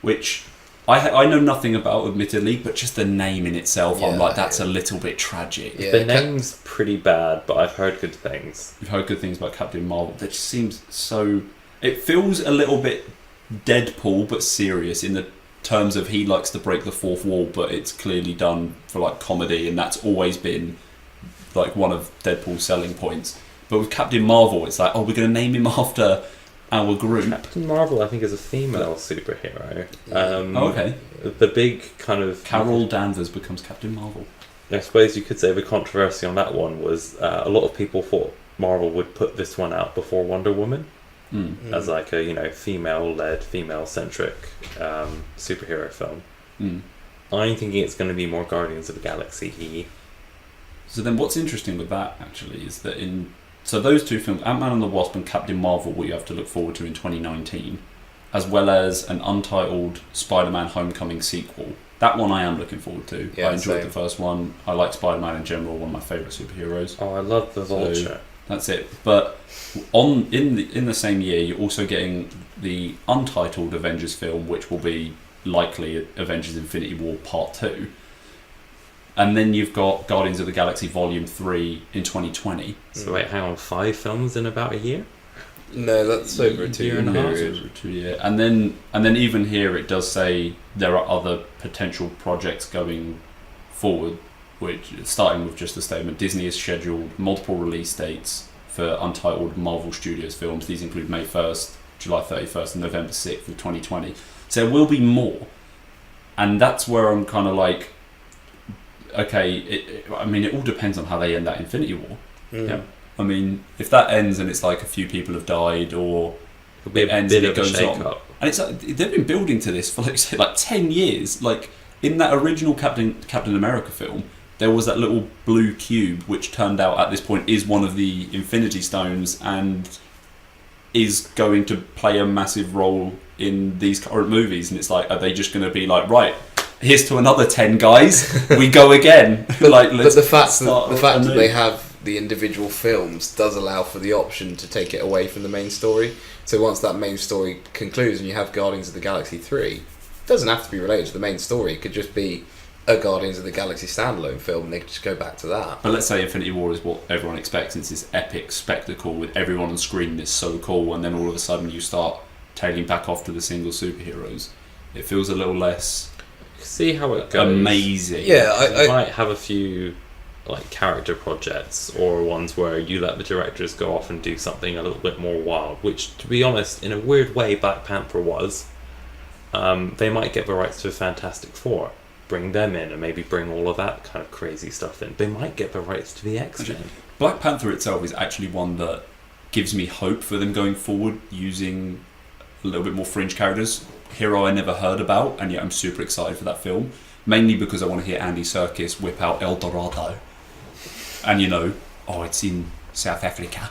which I know nothing about, admittedly, but just the name in itself, I'm like, that's a little bit tragic. Yeah, the name's pretty bad, but I've heard good things. You've heard good things about Captain Marvel. That just seems so. It feels a little bit Deadpool, but serious in the terms of he likes to break the fourth wall, but it's clearly done for like comedy, and that's always been like one of Deadpool's selling points. But with Captain Marvel, it's like, oh, we're going to name him after our group. Captain Marvel, I think, is a female superhero. Okay. The big kind of Carol Danvers becomes Captain Marvel. I suppose you could say the controversy on that one was a lot of people thought Marvel would put this one out before Wonder Woman as like a female-led, female-centric superhero film. I'm thinking it's going to be more Guardians of the Galaxy-y. So then what's interesting with that, actually, is that so those two films, Ant-Man and the Wasp and Captain Marvel, what you have to look forward to in 2019, as well as an untitled Spider-Man Homecoming sequel. That one I am looking forward to. Yeah, I enjoyed same. the first one. I like Spider-Man in general, one of my favourite superheroes. Oh, I love the Vulture. So that's it. But in the same year, you're also getting the untitled Avengers film, which will be likely Avengers Infinity War Part 2. And then you've got Guardians of the Galaxy Volume 3 in 2020. So wait, hang on, 5 films in about a year? No, that's over a 2 year and a half. period. Over a 2 year. And then even here it does say there are other potential projects going forward, which starting with just the statement, Disney has scheduled multiple release dates for untitled Marvel Studios films. These include May 1st, July 31st and November 6th of 2020. So there will be more. And that's where I'm kind of like, okay, it all depends on how they end that Infinity War. Yeah. I mean, if that ends and it's like a few people have died, or It'll be it a ends bit and of it a goes on, shake-up. and it's like, they've been building to this for like 10 years. Like in that original Captain America film, there was that little blue cube, which turned out at this point is one of the Infinity Stones and is going to play a massive role in these current movies. And it's like, are they just going to be like, right, here's to another 10 guys, we go again? Like, But the fact start that anew. they have the individual films does allow for the option to take it away from the main story. So once that main story concludes and you have Guardians of the Galaxy 3, it doesn't have to be related to the main story. It could just be a Guardians of the Galaxy standalone film and they could just go back to that. But let's say Infinity War is what everyone expects. It's this epic spectacle with everyone on screen that's so cool, and then all of a sudden you start tailing back off to the single superheroes. It feels a little less See how it goes. amazing. Yeah, You might have a few like character projects or ones where you let the directors go off and do something a little bit more wild, which, to be honest, in a weird way Black Panther was. They might get the rights to Fantastic Four, bring them in and maybe bring all of that kind of crazy stuff in. They might get the rights to the X-Men. Black Panther itself is actually one that gives me hope for them going forward, using a little bit more fringe characters. Hero I never heard about, and yet I'm super excited for that film, mainly because I want to hear Andy Serkis whip out El Dorado. And it's in South Africa.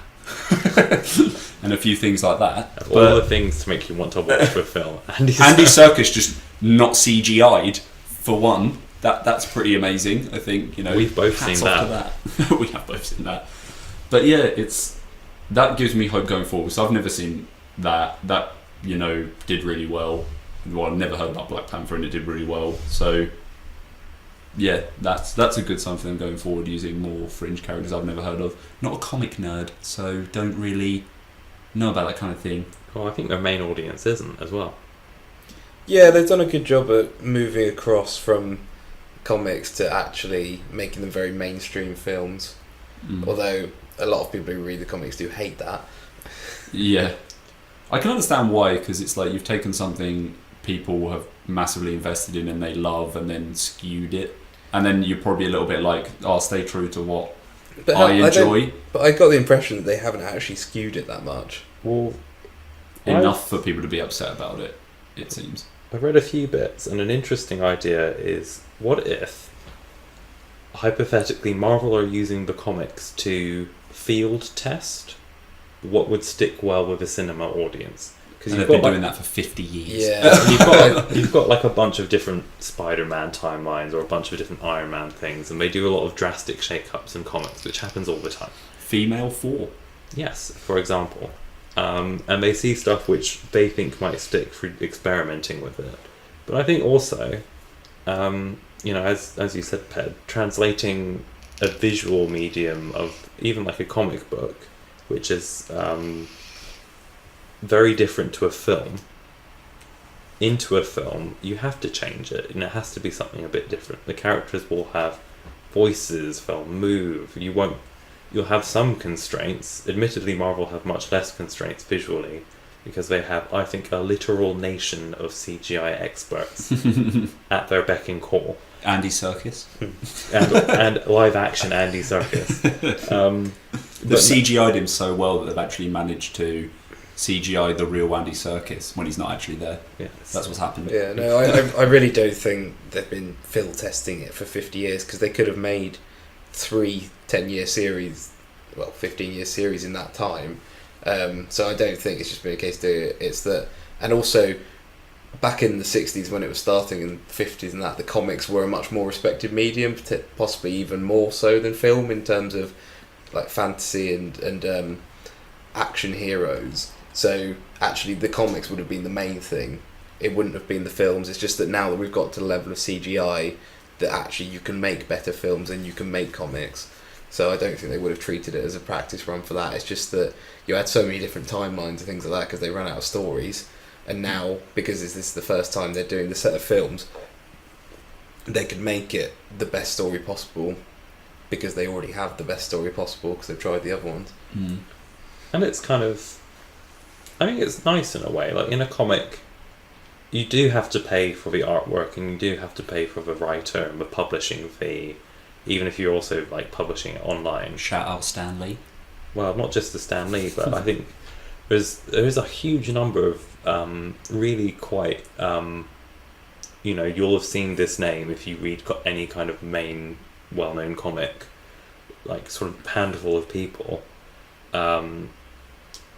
And a few things like that. Of all the things to make you want to watch the film. Andy Serkis just not CGI'd, for one. That's pretty amazing, I think. We've both hats seen off to that. We have both seen that. But yeah, that gives me hope going forward. So I've never seen that. That did really well. Well, I've never heard about Black Panther, and it did really well. So yeah, that's a good sign for them going forward, using more fringe characters I've never heard of. Not a comic nerd, so don't really know about that kind of thing. Well, I think their main audience isn't as well. Yeah, they've done a good job at moving across from comics to actually making them very mainstream films. Although a lot of people who read the comics do hate that. Yeah, I can understand why, because it's like you've taken something people have massively invested in and they love, and then skewed it, and then you're probably a little bit like, I'll stay true to what I enjoy. But I got the impression that they haven't actually skewed it that much. Well, Enough for people to be upset about it, it seems. I've read a few bits, and an interesting idea is, what if, hypothetically, Marvel are using the comics to field test what would stick well with a cinema audience? Because They've been doing that for 50 years. Yeah. you've got like a bunch of different Spider-Man timelines or a bunch of different Iron Man things, and they do a lot of drastic shake-ups in comics, which happens all the time. Female 4. Yes, for example. And they see stuff which they think might stick for experimenting with it. But I think also, as you said, Ped, translating a visual medium of even like a comic book, which is very different to a film, into a film, you have to change it, and it has to be something a bit different. The characters will have voices, they'll move. You'll have some constraints. Admittedly, Marvel have much less constraints visually, because they have, I think, a literal nation of CGI experts at their beck and call. Andy Serkis. and live action Andy Serkis. They've CGI'd him so well that they've actually managed to CGI the real Andy Serkis when he's not actually there. Yeah, That's what's happened. Yeah, no, I really don't think they've been field testing it for 50 years, because they could have made 3 10-year series, 15-year series in that time. So I don't think it's just been a case to it's that, and also back in the 60s when it was starting, in the 50s and that, the comics were a much more respected medium, possibly even more so than film in terms of like fantasy and action heroes. So actually the comics would have been the main thing. It wouldn't have been the films. It's just that now that we've got to the level of CGI that actually you can make better films and you can make comics. So I don't think they would have treated it as a practice run for that. It's just that you had so many different timelines and things like that because they ran out of stories. And now, because this is the first time they're doing the set of films, they could make it the best story possible because they already have the best story possible because they've tried the other ones. Mm. And it's kind of, I think it's nice in a way. Like in a comic, you do have to pay for the artwork and you do have to pay for the writer and the publishing fee, even if you're also like publishing it online. Shout out Stan Lee. Well, not just the Stan Lee, but I think there is a huge number of really quite, you'll have seen this name if you read any kind of main well-known comic, like sort of handful of people,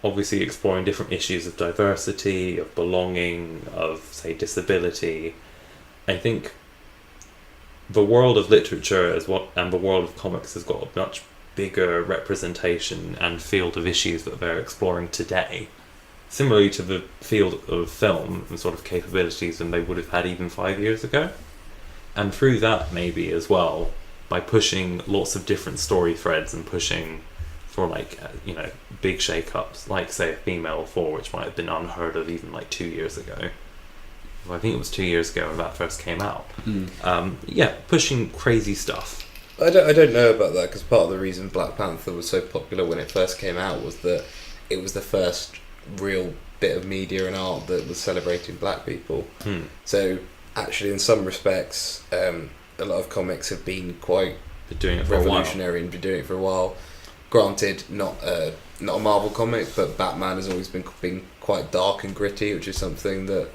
obviously exploring different issues of diversity, of belonging, of, say, disability. I think the world of literature and the world of comics has got a much bigger representation and field of issues that they're exploring today, similarly to the field of film and sort of capabilities than they would have had even 5 years ago. And through that, maybe as well, by pushing lots of different story threads and pushing for big shake-ups, like say a female 4, which might have been unheard of even like 2 years ago. Well, I think it was 2 years ago when that first came out. Pushing crazy stuff. I don't know about that because part of the reason Black Panther was so popular when it first came out was that it was the first real bit of media and art that was celebrating black people. So actually in some respects a lot of comics have been quite doing it for revolutionary and been doing it for a while. Granted, not a Marvel comic, but Batman has always been quite dark and gritty, which is something that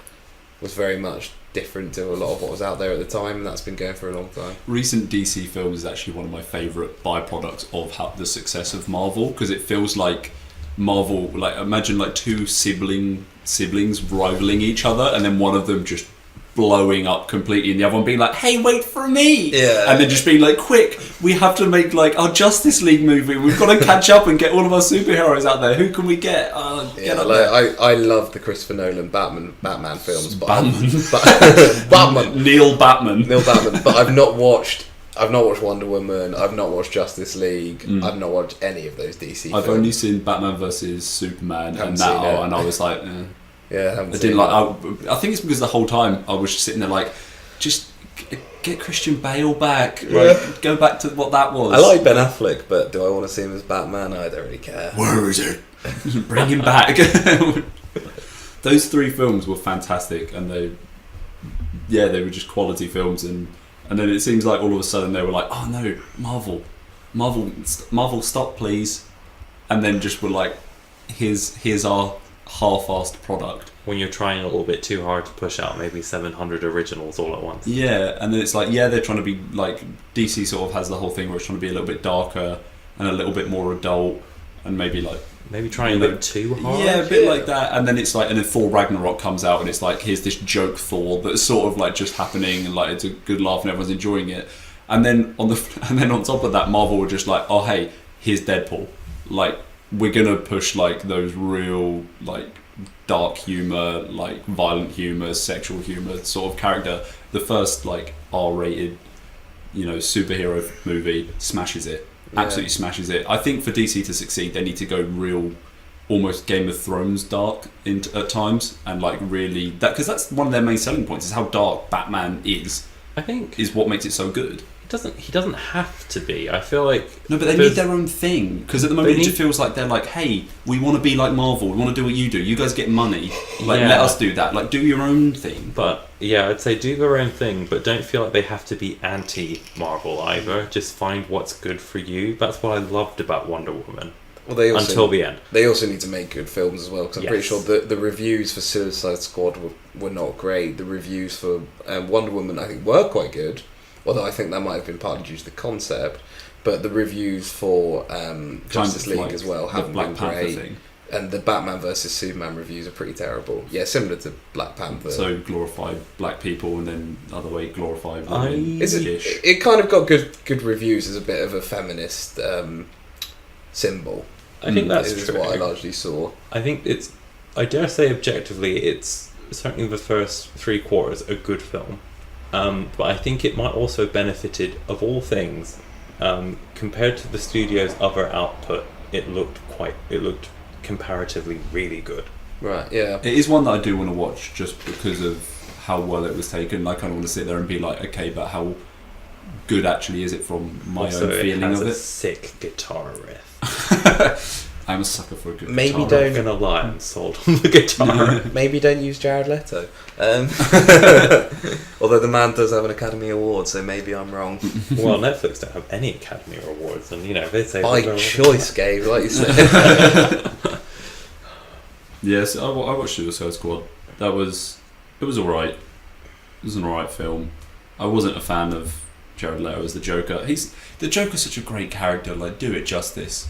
was very much different to a lot of what was out there at the time, and that's been going for a long time. Recent DC films is actually one of my favourite byproducts of the success of Marvel, because it feels like Marvel, like imagine like two siblings rivaling each other, and then one of them just blowing up completely and the other one being like, hey, wait for me, and then just being like, quick, we have to make like our Justice League movie, we've got to catch up and get all of our superheroes out there, who can we get? I love the Christopher Nolan Batman films, but Batman. Neil Batman, but I've not watched Wonder Woman, I've not watched Justice League, I've not watched any of those DC films. I've only seen Batman vs Superman and I was like, I didn't like. I think it's because the whole time I was just sitting there like, just get Christian Bale back. Like, go back to what that was. I like Ben Affleck, but do I want to see him as Batman? I don't really care. Where is it? Bring him back. Those 3 films were fantastic, and they were just quality films, and then it seems like all of a sudden they were like, oh no, Marvel, stop please, and then just were like, here's our half-assed product. When you're trying a little bit too hard to push out maybe 700 originals all at once. Yeah, and then it's like, they're trying to be like, DC sort of has the whole thing where it's trying to be a little bit darker and a little bit more adult, and maybe trying a bit too hard. Yeah, a bit like that. And then it's like, and then Thor Ragnarok comes out and it's like, here's this joke Thor that's sort of like just happening and like it's a good laugh and everyone's enjoying it. And then on top of that, Marvel were just like, oh hey, here's Deadpool. Like, we're gonna push like those real like dark humor, like violent humor, sexual humor sort of character. The first like R-rated, superhero movie smashes it. Absolutely smashes it. I think for DC to succeed, they need to go real, almost Game of Thrones dark at times, and like really that, because that's one of their main selling points is how dark Batman is. I think is what makes it so good. He doesn't have to be. I feel like no, but they need their own thing, because at the moment it just feels like they're like, hey, we want to be like Marvel, we want to do what you do. You guys get money, like let us do that. Like do your own thing. But yeah, I'd say do their own thing, but don't feel like they have to be anti-Marvel either. Just find what's good for you. That's what I loved about Wonder Woman. Well, they also, until the end. They also need to make good films as well, because I'm pretty sure the reviews for Suicide Squad were not great. The reviews for Wonder Woman, I think, were quite good. Although I think that might have been partly due to the concept, but the reviews for Justice League like as well the haven't Black been Panther great. thing. And the Batman versus Superman reviews are pretty terrible. Yeah, similar to Black Panther. So glorify black people, and then the other way glorify women. It kind of got good reviews as a bit of a feminist symbol. I think that's is true. what I largely saw. I think I dare say objectively, it's certainly the first 3 quarters a good film. But I think it might also have benefited, of all things, compared to the studio's other output, it looked comparatively really good. Right, yeah. It is one that I do want to watch just because of how well it was taken. I kind of want to sit there and be like, okay, but how good actually is it from my Also, own feeling it has of a it? sick guitar riff. I'm a sucker for a good Maybe guitar I'm not gonna lie, I'm sold on the guitar. Maybe don't use Jared Leto. Although the man does have an Academy Award, so maybe I'm wrong. Well, Netflix don't have any Academy Awards, and they say By choice, Gabe, like you said. Yes, I watched Suicide Squad. It was alright. It was an alright film. I wasn't a fan of Jared Leto as the Joker. The Joker's such a great character. Like, do it justice.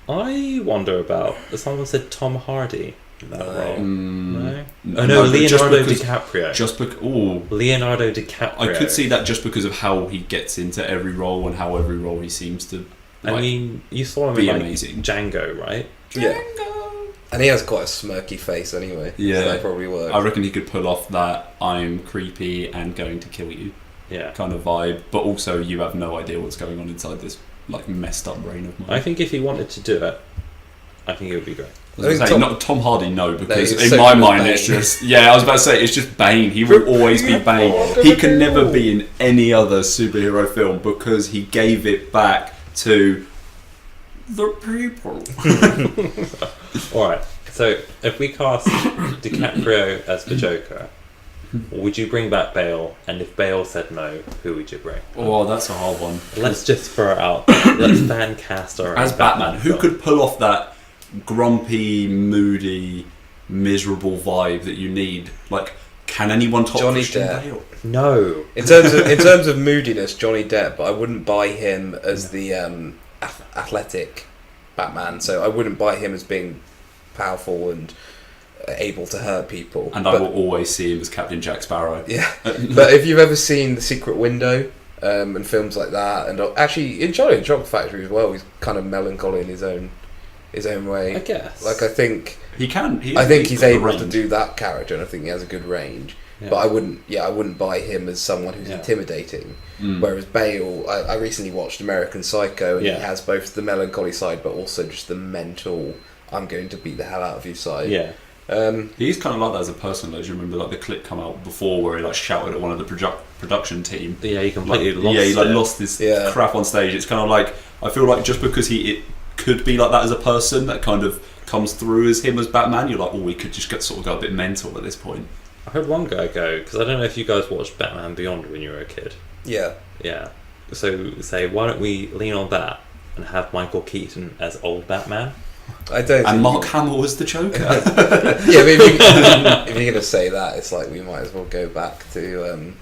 I wonder about. Someone said Tom Hardy in that role. No, No, but Leonardo DiCaprio. Just because, Leonardo DiCaprio. I could see that just because of how he gets into every role and how every role he seems to. I mean, you saw him be in amazing. Django, right? Yeah. And he has quite a smirky face anyway. Yeah. So that probably works. I reckon he could pull off that I'm creepy and going to kill you Yeah. kind of vibe, but also you have no idea what's going on inside this like messed up brain of mine. I think if he wanted to do it, I think it would be great. I was gonna say, not Tom Hardy, no, because he's in so my good mind Bane. it's just I was about to say it's just Bane. He will always be Bane. He can never be in any other superhero film because he gave it back to the people. Alright, so if we cast DiCaprio as the Joker, would you bring back Bale? And if Bale said no, who would you bring? Oh, that's a hard one. Let's just throw it out. Let's fan cast our As own Batman, who film. could pull off that grumpy, moody, miserable vibe that you need? Like, can anyone top Johnny Christian Depp. Bale? No. In terms of moodiness, Johnny Depp, but I wouldn't buy him as the athletic Batman. So I wouldn't buy him as being powerful and able to hurt people. And I will always see him as Captain Jack Sparrow. Yeah, but if you've ever seen The Secret Window and films like that, and actually in Charlie and the Chocolate Factory as well, he's kind of melancholy in his own way. I guess. Like I think He can. I think he's got the able to range. do that character, and I think he has a good range. Yeah. But I wouldn't buy him as someone who's Yeah. intimidating. Mm. Whereas Bale, I recently watched American Psycho, and Yeah. he has both the melancholy side, but also just the mental, I'm going to beat the hell out of you side. Yeah. He's kind of like that as a person. Though. Do you remember like the clip come out before where he like shouted at one of the production team? Yeah, he completely Like, lost yeah, he like it. lost his Yeah. crap on stage. It's kind of like I feel like just because it could be like that as a person, that kind of comes through as him as Batman. You're like, oh, we could just go a bit mental at this point. I heard one guy go, because I don't know if you guys watched Batman Beyond when you were a kid. Yeah. Yeah. So say, why don't we lean on that and have Michael Keaton as old Batman? I don't. And think Mark Hamill was the Joker. Yeah, but if you're gonna say that, it's like we might as well go back to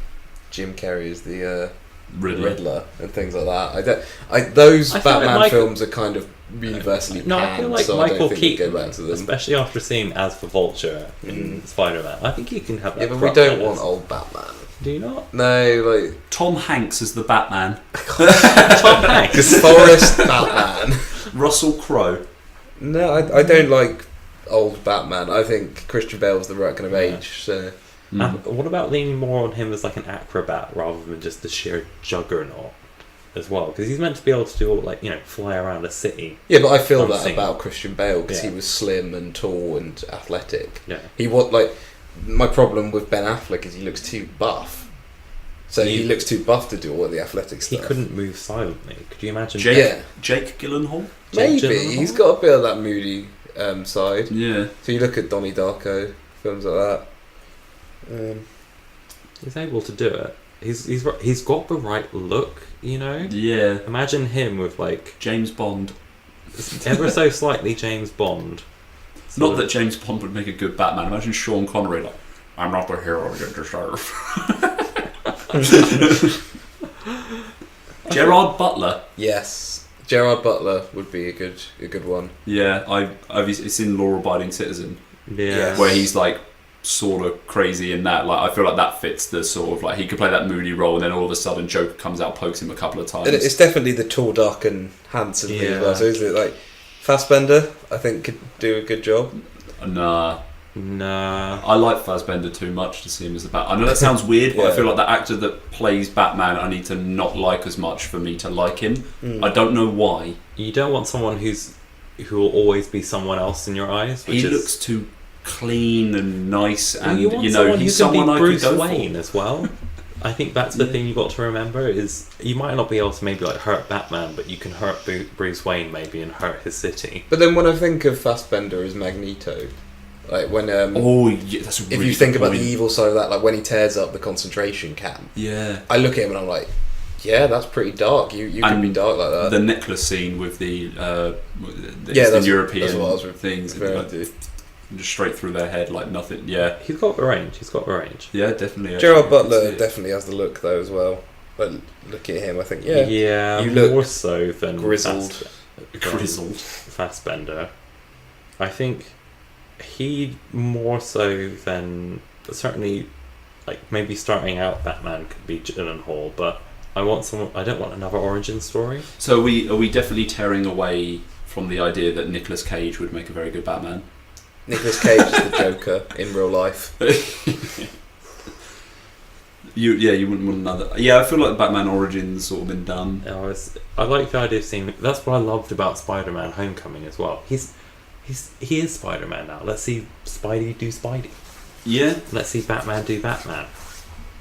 Jim Carrey as the Riddler and things like that. Those I feel like Batman films are kind of universally No, panned, I feel like so I Michael don't think we Keaton, go back to them. especially after seeing as the Vulture in Spider-Man, I think he can have that. Yeah, but we crux don't in want us. old Batman. Do you not? No, like Tom Hanks as the Batman. Tom Hanks. Forest Batman. Russell Crowe. No, I don't like old Batman. I think Christian Bale's the right kind of Yeah. age. So What about leaning more on him as like an acrobat rather than just the sheer juggernaut as well? Because he's meant to be able to do all, like, fly around a city. yeah, but I feel I'm that seeing- about Christian Bale because Yeah. he was slim and tall and athletic. Yeah. He was like my problem with Ben Affleck is he looks too buff. So he looks too buff to do all the athletic He stuff. couldn't move silently. Could you imagine? Jake, Yeah. Jake Gyllenhaal. Maybe Jake Gyllenhaal? he's got a bit of that moody side. Yeah. So you look at Donnie Darko, films like that. He's able to do it. He's got the right look, Yeah. Imagine him with like James Bond. ever so slightly James Bond. Not that James Bond would make a good Batman. Imagine Sean Connery like, I'm not the hero you deserve. Gerard Butler. Yes, Gerard Butler would be a good one. Yeah, it's in Law Abiding Citizen, Yeah. where he's like sort of crazy in that. Like, I feel like that fits the sort of like he could play that moody role, and then all of a sudden Joker comes out, pokes him a couple of times. And it's definitely the tall, dark, and handsome thing as well. So is it like Fassbender? I think could do a good job. Nah. Nah. I like Fassbender too much to see him as a Batman. I know that sounds weird, but I feel like the actor that plays Batman I need to not like as much for me to like him. I don't know why. You don't want someone who will always be someone else in your eyes. He looks too clean and nice, and you want he's someone someone who I can be could Bruce go Wayne for. as well. I think that's the thing you got to remember is you might not be able to maybe like hurt Batman, but you can hurt Bruce Wayne maybe and hurt his city. But then when I think of Fassbender as Magneto, like when That's a really if you think good about the point. evil side of that, like when he tears up the concentration camp, Yeah. I look at him and I'm like, yeah, that's pretty dark. You can be dark like that. The necklace scene with the that's European what I was things, referring like, to. just straight through their head like nothing. Yeah, He's got the range. yeah, definitely. Gerard actually, I can Butler see it. definitely has the look though as well. But look at him, I think Yeah, you look more so than grizzled. Grizzled. Fassbender. I think he more so than certainly like maybe starting out Batman could be Gyllenhaal, but I don't want another origin story. So are we definitely tearing away from the idea that Nicolas Cage would make a very good Batman? Nicolas Cage is the Joker in real life. You wouldn't want another. Yeah, I feel like Batman Origins sort of been done. I like the idea of seeing. That's what I loved about Spider-Man: Homecoming as well. He is Spider-Man now. Let's see Spidey do Spidey. Yeah, Let's see Batman do Batman.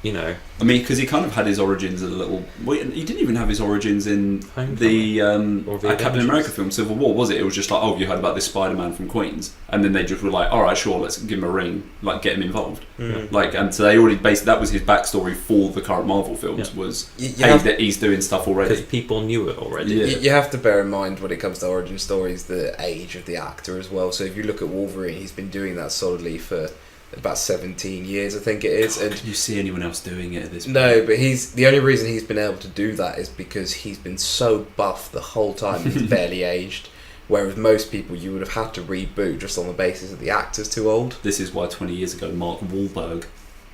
You know, I mean, because he kind of had his origins a little. Well, he didn't even have his origins in the Or the Captain Avengers. America film Civil War, was it? It was just like, oh, you heard about this Spider-Man from Queens, and then they just were like, all right, sure, let's give him a ring, like get him involved, like, and so they already that was his backstory for the current Marvel films was that he's doing stuff because already. people knew it already. Yeah. You have to bear in mind when it comes to origin stories the age of the actor as well. So if you look at Wolverine, he's been doing that solidly for about 17 years, I think it is. God, And can you see anyone else doing it at this point? no, but the only reason he's been able to do that is because he's been so buff the whole time he's barely aged. Whereas most people you would have had to reboot just on the basis that the actor's too old. This is why 20 years ago Mark Wahlberg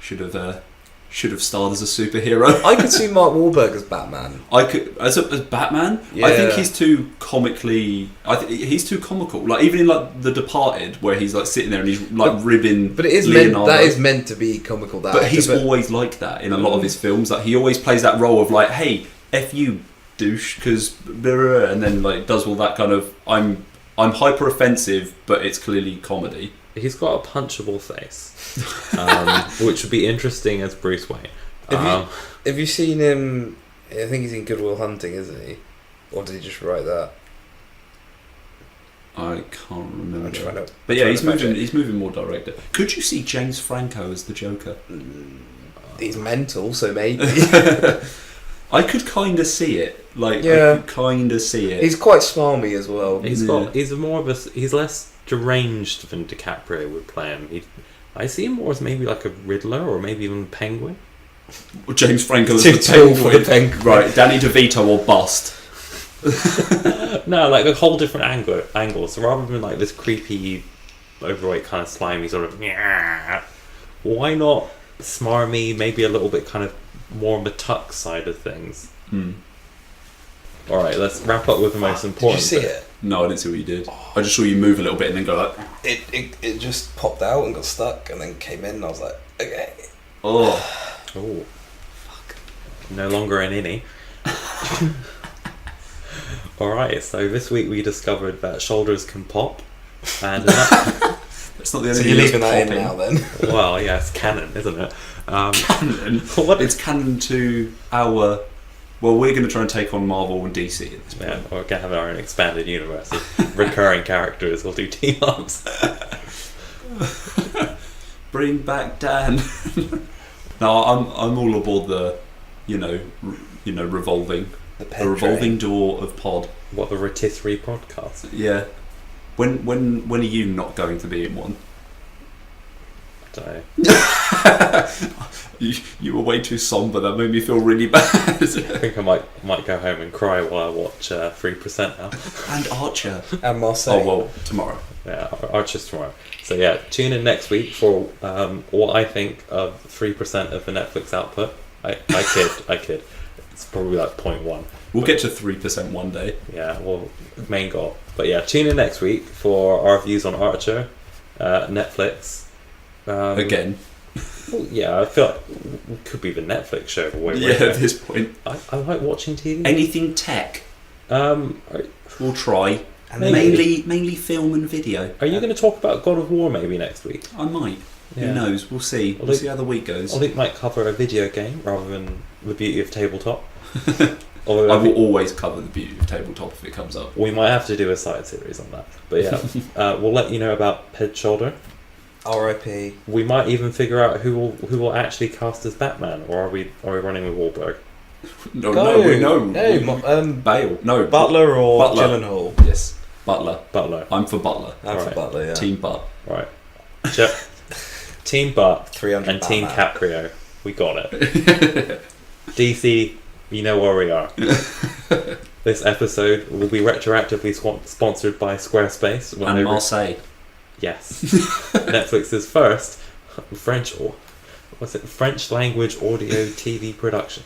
should have starred as a superhero. I could see Mark Wahlberg as Batman. I could as Batman. Yeah. I think he's too comically. He's too comical. Like even in like The Departed, where he's like sitting there and he's like ribbing. But it is Leonardo. that is meant to be comical. That But actor, he's always like that in a lot of his films. Like he always plays that role of like, hey, f you, douche, because and then like does all that kind of I'm hyper offensive, but it's clearly comedy. He's got a punchable face, which would be interesting as Bruce Wayne. Have you seen him? I think he's in Good Will Hunting, isn't he? Or did he just write that? I can't remember. I'm trying to. But yeah, trying he's to fact moving. check. He's moving more director. Could you see James Franco as the Joker? He's mental, so maybe. I could kind of see it. Like, Yeah. I could kind of see it. He's quite smarmy as well. He's less deranged than DiCaprio would play him. I see him more as maybe like a Riddler or maybe even Penguin. James Franco as Too the tall for Penguin. the Penguin. Right, Danny DeVito or bust. No, like a whole different angle. So rather than like this creepy, overweight kind of slimy sort of, why not smarmy? Maybe a little bit kind of more on the tuck side of things. All right, let's wrap up with the most Did you important. see bit. it? No, I didn't see what you did. I just saw you move a little bit and then go like, It just popped out and got stuck and then came in and I was like, okay. oh. Oh, fuck! No longer an innie. All right, so this week we discovered that shoulders can pop, and That's not the only So thing you're that's leaving that in popping. now then? well, yeah, it's canon, isn't it? Canon. What? It's canon to our. Well, we're going to try and take on Marvel and DC at this point. Yeah, we're gonna have our own expanded universe of recurring characters. We'll do team ups. Bring back Dan. No, I'm all aboard the, revolving, The the revolving door of pod. What, the rotisserie podcast? Yeah. When are you not going to be in one? Don't know. You were way too somber. That made me feel really bad. I think I might go home and cry while I watch 3% now. And Archer. And Marseille. Oh well, tomorrow. Yeah, Archer's tomorrow. So yeah, tune in next week for what I think of 3% of the Netflix output. I kid. It's probably like 0.1. We'll get to 3% one day. Yeah, well, main goal. But yeah, tune in next week for our views on Archer, Netflix. Again. Well, yeah, I feel like it could be the Netflix show. At this point. I like watching TV. Anything tech. We'll try. And Mainly film and video. Are you going to talk about God of War maybe next week? I might. Yeah. Who knows? We'll see. We'll see how the week goes. I think might cover a video game rather than the beauty of tabletop. I will always cover the beauty of tabletop if it comes up. We might have to do a side series on that. But yeah, we'll let you know about Head Shoulder. R.I.P. We might even figure out who will actually cast as Batman, or are we running with Wahlberg? No, Bale. No, Butler or Butler. Gyllenhaal? Yes, Butler. I'm for Butler. I'm for Right. Butler, yeah. Team Butt. Right. Team Butt 300 and Team Batman. Caprio. We got it. DC, you know where we are. This episode will be retroactively sponsored by Squarespace. And Marseille. Yes. Netflix's first French language audio TV production.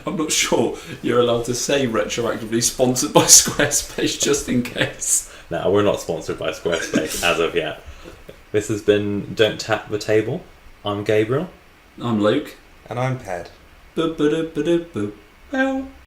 I'm not sure you're allowed to say retroactively sponsored by Squarespace just in case. No, we're not sponsored by Squarespace as of yet. This has been Don't Tap the Table. I'm Gabriel. I'm Luke. And I'm Ped. Boop, boop, boop, boop, boop. Well.